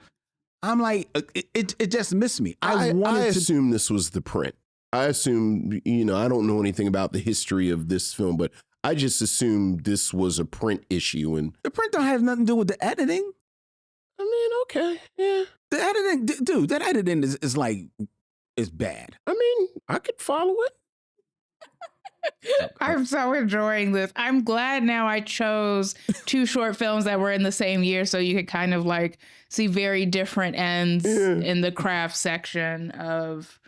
I'm like, it just missed me. I assume this was the print. I assume, I don't know anything about the history of this film, but I just assumed this was a print issue. And the print don't have nothing to do with the editing. I mean, okay, yeah. The editing, dude, that editing is bad. I mean, I could follow it. I'm so enjoying this. I'm glad now I chose two short films that were in the same year so you could kind of like see very different ends in the craft section of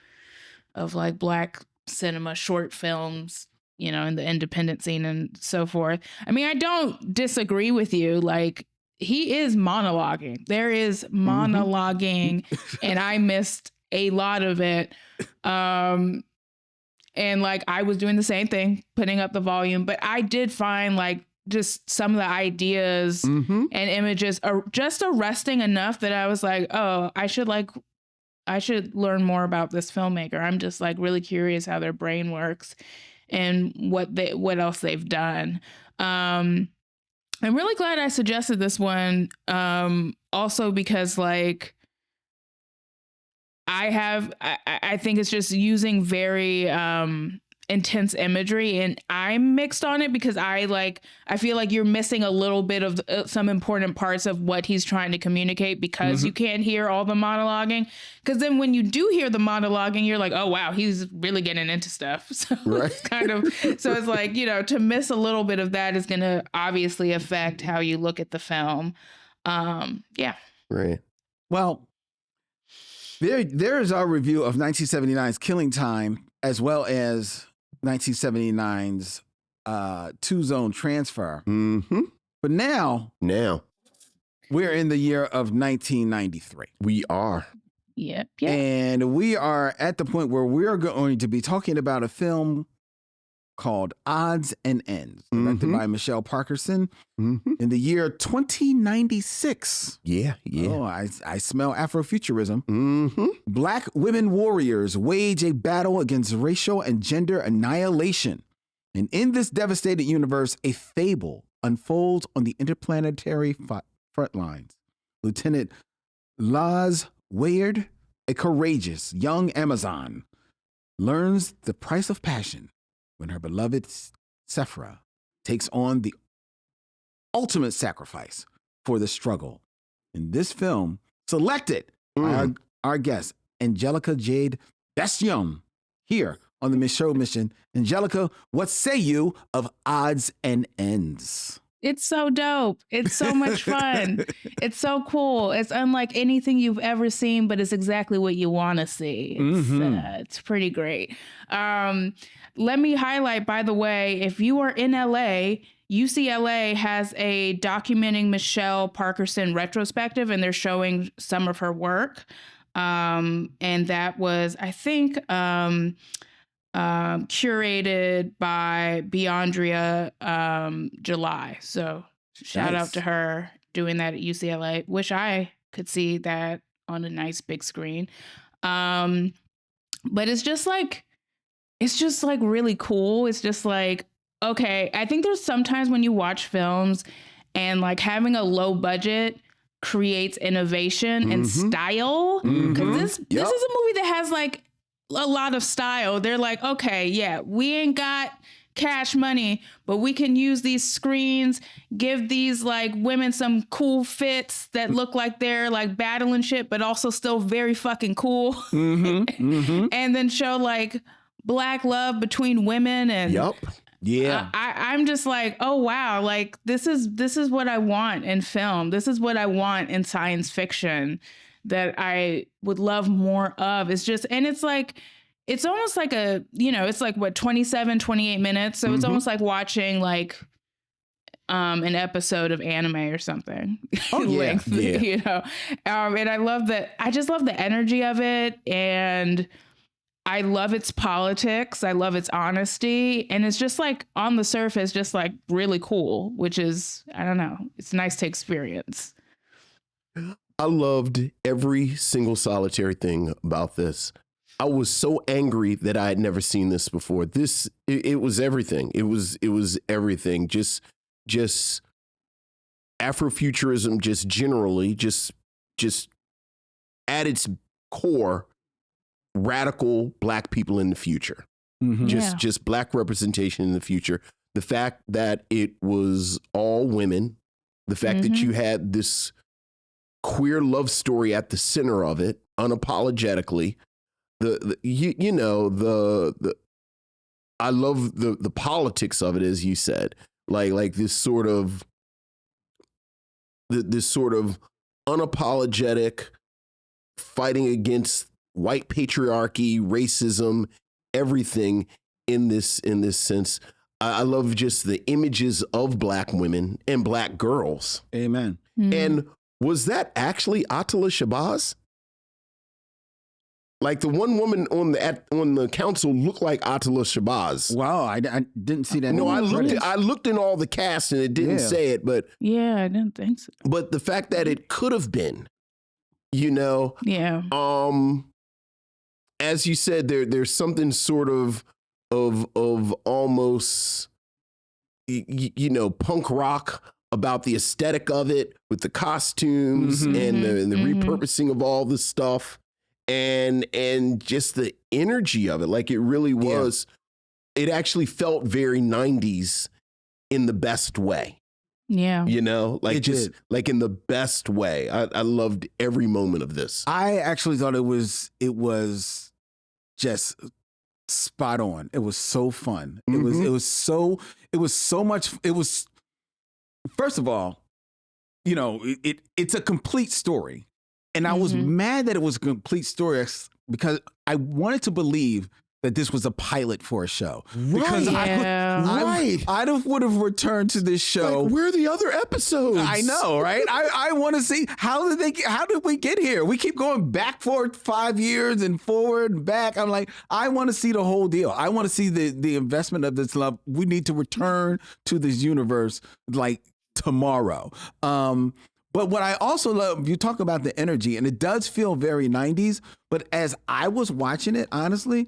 like Black cinema short films, in the independent scene and so forth. I mean, I don't disagree with you. Like, he is monologuing. There is monologuing, and I missed a lot of it. And like, I was doing the same thing, putting up the volume, but I did find like just some of the ideas and images are just arresting enough that I was like, oh, I should learn more about this filmmaker. I'm just like really curious how their brain works and what else they've done. I'm really glad I suggested this one. Also because like, I think it's just using very intense imagery, and I'm mixed on it because I feel like you're missing a little bit of some important parts of what he's trying to communicate because you can't hear all the monologuing. Because then when you do hear the monologuing, you're like, oh wow, he's really getting into stuff. So it's kind of it's like, to miss a little bit of that is going to obviously affect how you look at the film. Yeah. Right. Well, there is our review of 1979's Killing Time, as well as 1979's Two Zone Transfer. Mm-hmm. But now we're in the year of 1993. We are. Yep. And we are at the point where we're going to be talking about a film called Odds and Ends, directed by Michelle Parkerson in the year 2096. Yeah. Oh, I smell Afrofuturism. Black women warriors wage a battle against racial and gender annihilation. And in this devastated universe, a fable unfolds on the interplanetary front lines. Lieutenant Laz Wayard, a courageous young Amazon, learns the price of passion when her beloved Sephra takes on the ultimate sacrifice for the struggle. In this film, selected by our guest, Angelica Jade Bastion, here on the Micheaux Mission. Angelica, what say you of Odds and Ends? It's so dope. It's so much fun. It's so cool. It's unlike anything you've ever seen, but it's exactly what you want to see. It's pretty great. Let me highlight, by the way, if you are in LA, UCLA has a documenting Michelle Parkerson retrospective, and they're showing some of her work. And that was, I think, curated by Beyondria July. So shout out to her doing that at UCLA. Wish I could see that on a nice big screen. But it's just like really cool. It's just like, okay, I think there's sometimes when you watch films and like having a low budget creates innovation and style. Because this is a movie that has like a lot of style. They're like, okay, yeah, we ain't got cash money, but we can use these screens, give these like women some cool fits that look like they're like battling shit, but also still very fucking cool. And then show like Black love between women. And I'm just like, oh wow, like this is what I want in film. This is what I want in science fiction that I would love more of. It's just, and it's like, it's almost like a, it's like what, 27, 28 minutes. So it's almost like watching like an episode of anime or something. Length, and I love that. I just love the energy of it. And I love its politics. I love its honesty. And it's just like on the surface, just like really cool, which is, I don't know, it's nice to experience. I loved every single solitary thing about this. I was so angry that I had never seen this before. It was everything. It was everything. Just Afrofuturism, just generally, just at its core, radical Black people in the future. Just Black representation in the future. The fact that it was all women, the fact that you had this queer love story at the center of it, unapologetically. I love the politics of it, as you said, like this sort of unapologetic fighting against white patriarchy, racism, everything in this sense. I love just the images of Black women and Black girls. Amen. And was that actually Attila Shabazz? Like the one woman on the council looked like Attila Shabazz. Wow, I didn't see that. No, I looked in all the cast and it didn't say it, but yeah, I didn't think so. But the fact that it could have been, as you said, there's something sort of almost punk rock about the aesthetic of it, with the costumes and the repurposing of all this stuff, and just the energy of it. Like it really was, it actually felt very 90s in the best way. Yeah. Like like in the best way. I loved every moment of this. I actually thought it was just spot on. It was so fun. It was so much. First of all, it's a complete story. And I was mad that it was a complete story because I wanted to believe that this was a pilot for a show. Because I would have returned to this show. Like, where are the other episodes? I know, right? I want to see how did we get here? We keep going back for 5 years and forward and back. I'm like, I want to see the whole deal. I want to see the investment of this love. We need to return to this universe like tomorrow. But what I also love, you talk about the energy, and it does feel very 90s. But as I was watching it, honestly,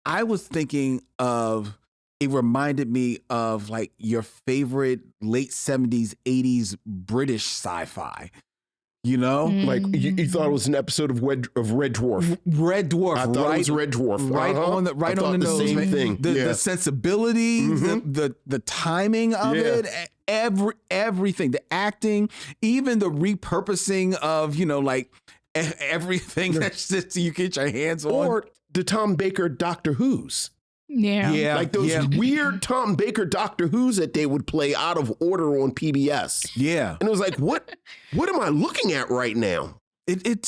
I was thinking of, it reminded me of like your favorite late 70s, 80s British sci-fi. You know? Like you thought it was an episode of Red Dwarf. Red Dwarf. I thought it was Red Dwarf. Right on the nose. Same thing. The sensibility, the timing of it, everything, the acting, even the repurposing of, like everything that's just you get your hands on. Or the Tom Baker Doctor Who's. Yeah. Like those weird Tom Baker Doctor Who's that they would play out of order on PBS. Yeah. And it was like, what am I looking at right now? It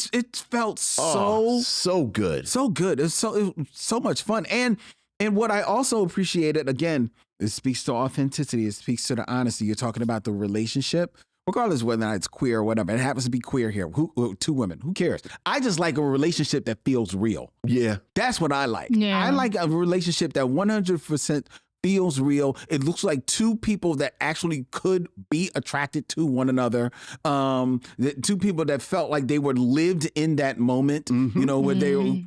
felt so good. So good. It was so much fun. And what I also appreciated, again, it speaks to authenticity. It speaks to the honesty. You're talking about the relationship, regardless of whether or not it's queer or whatever. It happens to be queer here. Two women. Who cares? I just like a relationship that feels real. Yeah. That's what I like. Yeah. I like a relationship that 100% feels real. It looks like two people that actually could be attracted to one another. Two people that felt like they were lived in that moment, where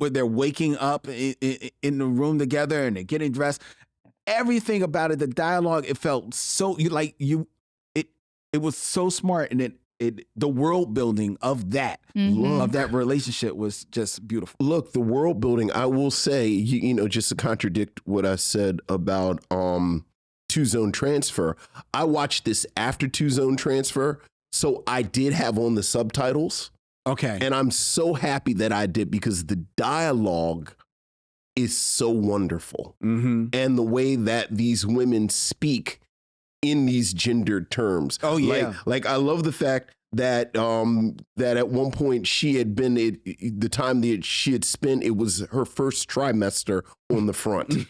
they're waking up in the room together and they're getting dressed. Everything about it, the dialogue, it felt so it was so smart, and the world building of that relationship was just beautiful. Look, the world building, I will say, just to contradict what I said about Two Zone Transfer, I watched this after Two Zone Transfer, so I did have on the subtitles. Okay. And I'm so happy that I did, because the dialogue is so wonderful. And the way that these women speak in these gendered terms. Oh, yeah. Like I love the fact that that at one point she had been, the time that she had spent, it was her first trimester on the front.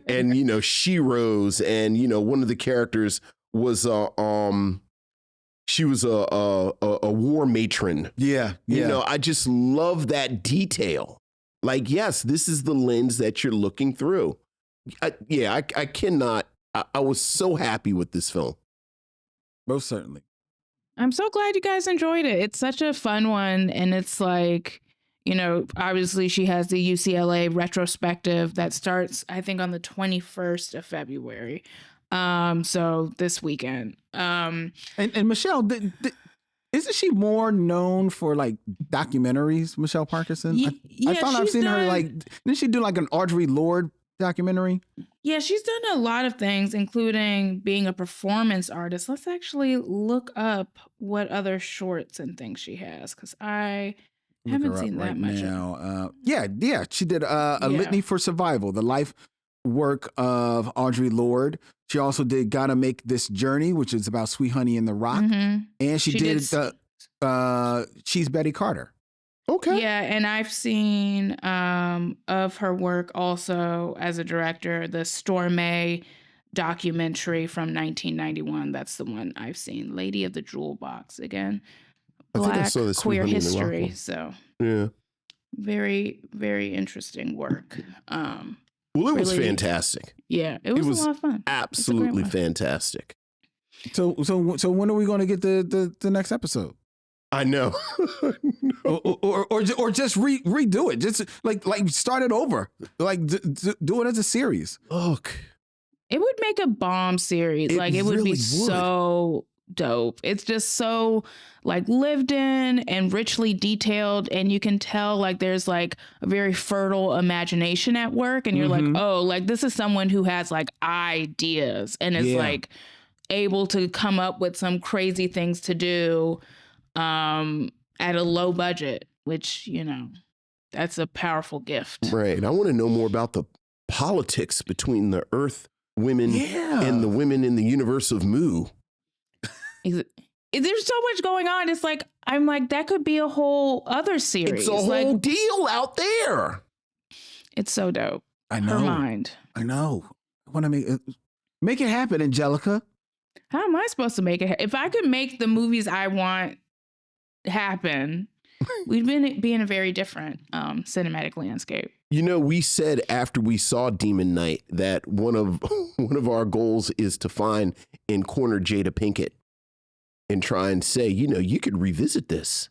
And she rose, and one of the characters was she was a war matron. Yeah. I just love that detail. Like, yes, this is the lens that you're looking through. I cannot. I was so happy with this film. Most certainly. I'm so glad you guys enjoyed it. It's such a fun one. And it's like, obviously she has the UCLA retrospective that starts, I think, on the 21st of February. So this weekend. And Michelle, isn't she more known for like documentaries, Michelle Parkinson? I thought I've seen her didn't she do like an Audre Lorde documentary? Yeah, she's done a lot of things, including being a performance artist. Let's actually look up what other shorts and things she has, because I haven't seen that much now. Yeah, she did a Litany for Survival, the life work of Audre Lorde. She also did Gotta Make This Journey, which is about Sweet Honey in the Rock. And she did She's Betty Carter. Okay. Yeah, and I've seen of her work also as a director, the Stormé documentary from 1991. That's the one I've seen. Lady of the Jewel Box. Again, Black queer history. So yeah, very, very interesting work. Well, it was fantastic. Yeah, it was a lot of fun. Absolutely fantastic. So when are we going to get the next episode? I know. or just redo it. Just like start it over. Like do it as a series. Look, it would make a bomb series. It would be so dope. It's just so lived in and richly detailed, and you can tell there's a very fertile imagination at work, and you're this is someone who has ideas and is able to come up with some crazy things to do at a low budget, which that's a powerful gift. Right. I want to know more about the politics between the Earth women and the women in the universe of Moo. There's so much going on. It's like, I'm like, that could be a whole other series. It's a whole deal out there. It's so dope. I know. Her mind. I know. I want to make it happen, Angelica. How am I supposed to make it? If I could make the movies I want happen, we'd be in a very different cinematic landscape. You know, we said after we saw Demon Knight that one of our goals is to find and corner Jada Pinkett and try and say, you know, you could revisit this.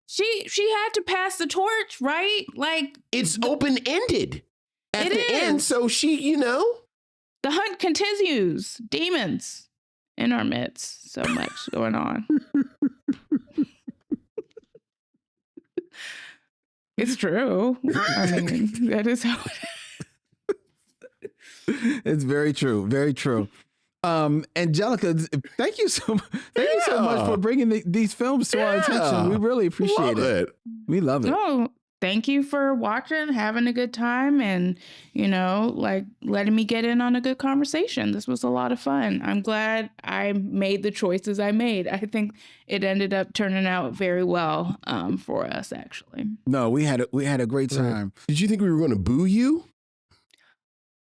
She had to pass the torch, right? Like, it's open-ended at it the end, so she, you know. The hunt continues. Demons in our midst. So much going on. It's true. I mean, that is how it is. It's very true. Very true. Angelica, thank you so much for bringing these films to our attention. We really appreciate it. We love it. No, thank you for watching, having a good time, and, you know, like letting me get in on a good conversation. This was a lot of fun. I'm glad I made the choices I made. I think it ended up turning out very well for us, actually. No, we had a great time. Did you think we were going to boo you?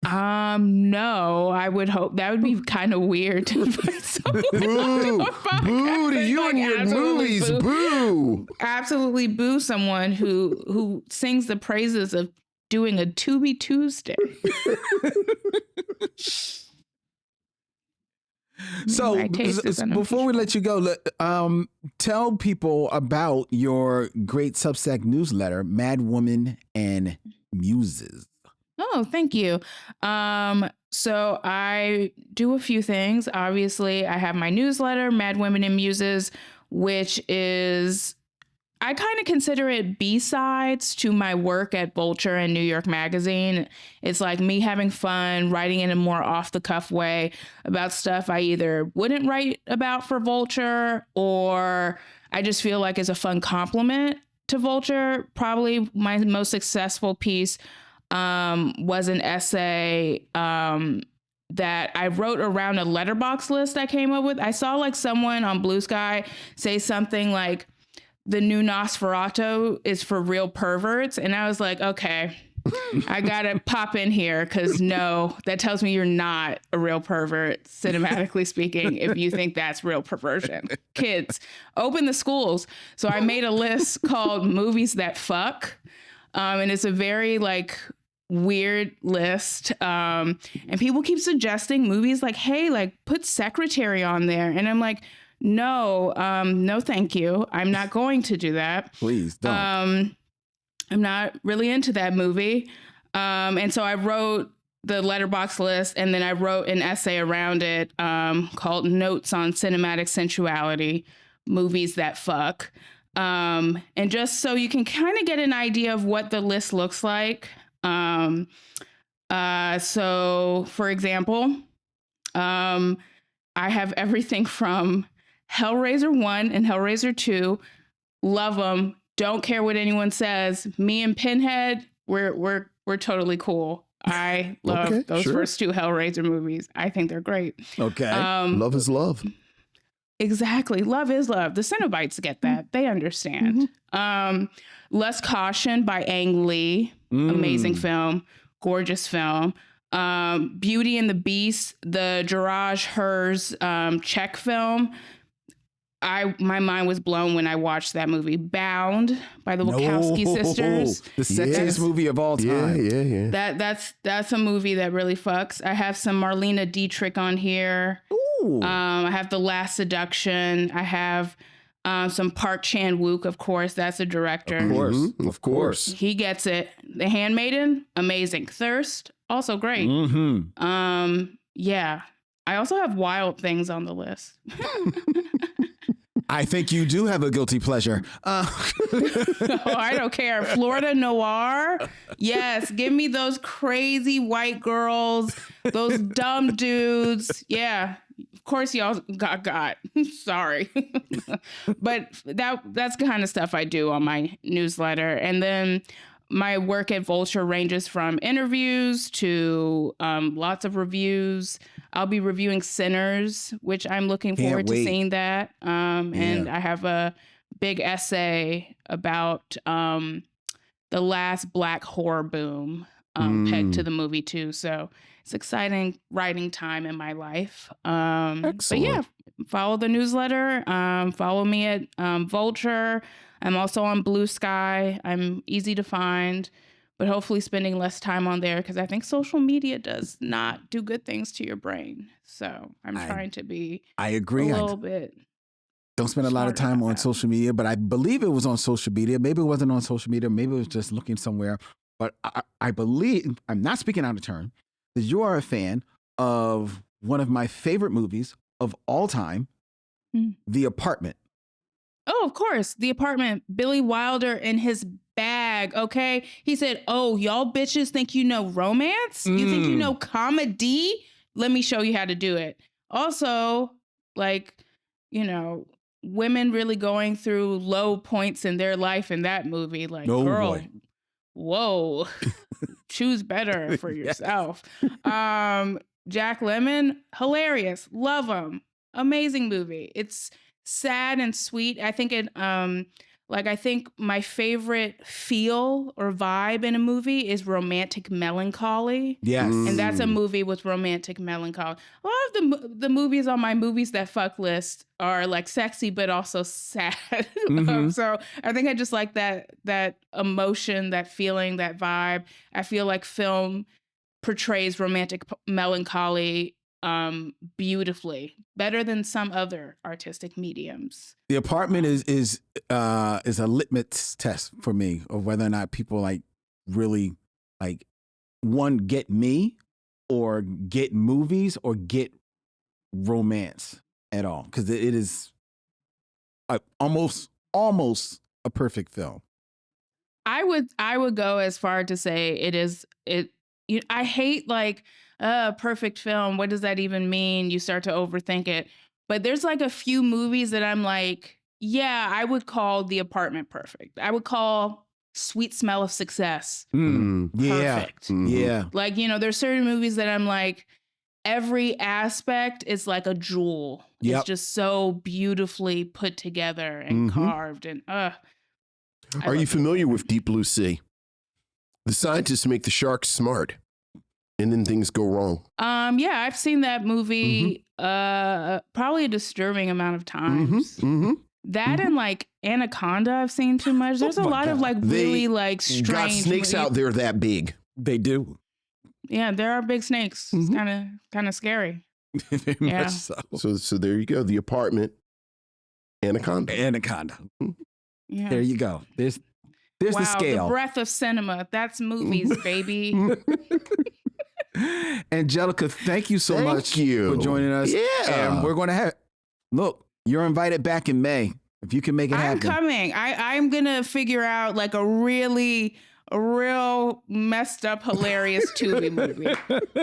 No, I would hope that would be kind of weird to invite someone boo to you and your movies, boo. Absolutely boo someone who sings the praises of doing a Tubi Tuesday. So before we let you go, tell people about your great Substack newsletter, Mad Woman and Muses. Oh, thank you. So I do a few things. Obviously, I have my newsletter, Mad Women and Muses, which is, I kind of consider it B-sides to my work at Vulture and New York Magazine. It's like me having fun, writing in a more off-the-cuff way about stuff I either wouldn't write about for Vulture, or I just feel like is a fun compliment to Vulture. Probably my most successful piece was an essay that I wrote around a letterbox list I came up with. I saw like someone on Blue Sky say something like, the new Nosferatu is for real perverts. And I was like, okay, I gotta pop in here, because no, that tells me you're not a real pervert, cinematically speaking, if you think that's real perversion. Kids, open the schools. So I made a list called Movies That Fuck. And it's a very like weird list. And people keep suggesting movies like, hey, like put Secretary on there. And I'm like, no, thank you. I'm not going to do that. Please don't. I'm not really into that movie. And so I wrote the letterbox list, and then I wrote an essay around it called Notes on Cinematic Sensuality, Movies That Fuck. And just so you can kind of get an idea of what the list looks like. So, for example, I have everything from Hellraiser 1 and Hellraiser 2. Love them. Don't care what anyone says. Me and Pinhead, we're totally cool. I love those first two Hellraiser movies. I think they're great. Okay. Love is love. Exactly. Love is love. The Cenobites get that. They understand. Less Caution by Ang Lee. Amazing film. Gorgeous film. Beauty and the Beast, the Jiraj Hers Czech film. My mind was blown when I watched that movie. Bound by the Wachowski sisters. The sexiest movie of all time. Yeah. That's a movie that really fucks. I have some Marlene Dietrich on here. Ooh. I have The Last Seduction. I have some Park Chan-wook, of course. That's a director. Of course. He gets it. The Handmaiden, amazing. Thirst, also great. Yeah. I also have Wild Things on the list. I think you do have a guilty pleasure. Oh, I don't care. Florida Noir. Yes. Give me those crazy white girls, those dumb dudes. Yeah. Of course y'all got. Sorry. But that's the kind of stuff I do on my newsletter. And then my work at Vulture ranges from interviews to lots of reviews. I'll be reviewing Sinners, which I'm looking Can't forward to wait. seeing that. And I have a big essay about the last Black horror boom pegged to the movie too. So it's exciting writing time in my life. But yeah, follow the newsletter. Follow me at Vulture. I'm also on Blue Sky. I'm easy to find, but hopefully spending less time on there because I think social media does not do good things to your brain. So I'm trying to be I agree. a little bit. Don't spend a lot of time on social media, but I believe it was on social media. Maybe it wasn't on social media. Maybe it was just looking somewhere. But I believe, I'm not speaking out of turn, that you are a fan of one of my favorite movies of all time, The Apartment. Oh, of course. The Apartment. Billy Wilder in his bag, okay? He said, oh, y'all bitches think you know romance? You think you know comedy? Let me show you how to do it. Also, like, you know, women really going through low points in their life in that movie. Like, girl, whoa, choose better for yourself. Jack Lemmon, hilarious. Love him. Amazing movie. It's sad and sweet. I think I think my favorite feel or vibe in a movie is romantic melancholy. Yes. And that's a movie with romantic melancholy. A lot of the movies on my movies that fuck list are like sexy, but also sad. So I think I just like that emotion, that feeling, that vibe. I feel like film portrays romantic melancholy beautifully, better than some other artistic mediums. The Apartment is a litmus test for me of whether or not people like really like one get me or get movies or get romance at all, because it is almost a perfect film. I would go as far to say I hate like perfect film. What does that even mean? You start to overthink it. But there's like a few movies that I'm like, yeah, I would call The Apartment perfect. I would call Sweet Smell of Success perfect. Yeah. Like, you know, there's certain movies that I'm like, every aspect is like a jewel. Yep. It's just so beautifully put together and carved. And Are you familiar with Deep Blue Sea? The scientists make the sharks smart, and then things go wrong. Yeah, I've seen that movie probably a disturbing amount of times. That and like Anaconda, I've seen too much. There's a lot of like really like strange. Got snakes out there that big. They do. Yeah, there are big snakes. It's kind of scary. Very much so. So there you go. The Apartment, Anaconda. Yeah. There you go. There's the scale. The breath of cinema. That's movies, baby. Angelica, thank you so much for joining us. Yeah. And we're going to look, you're invited back in May. If you can make it happen. I'm coming. I'm going to figure out like a real messed up, hilarious Tubi movie.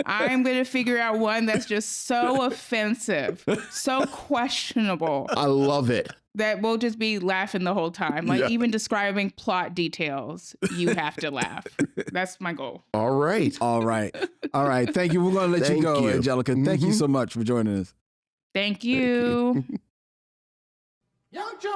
I'm going to figure out one that's just so offensive, so questionable. I love it. That we'll just be laughing the whole time. Like even describing plot details, you have to laugh. That's my goal. All right. Thank you. We're going to let you go, Angelica. Thank you so much for joining us. Thank you. Young John.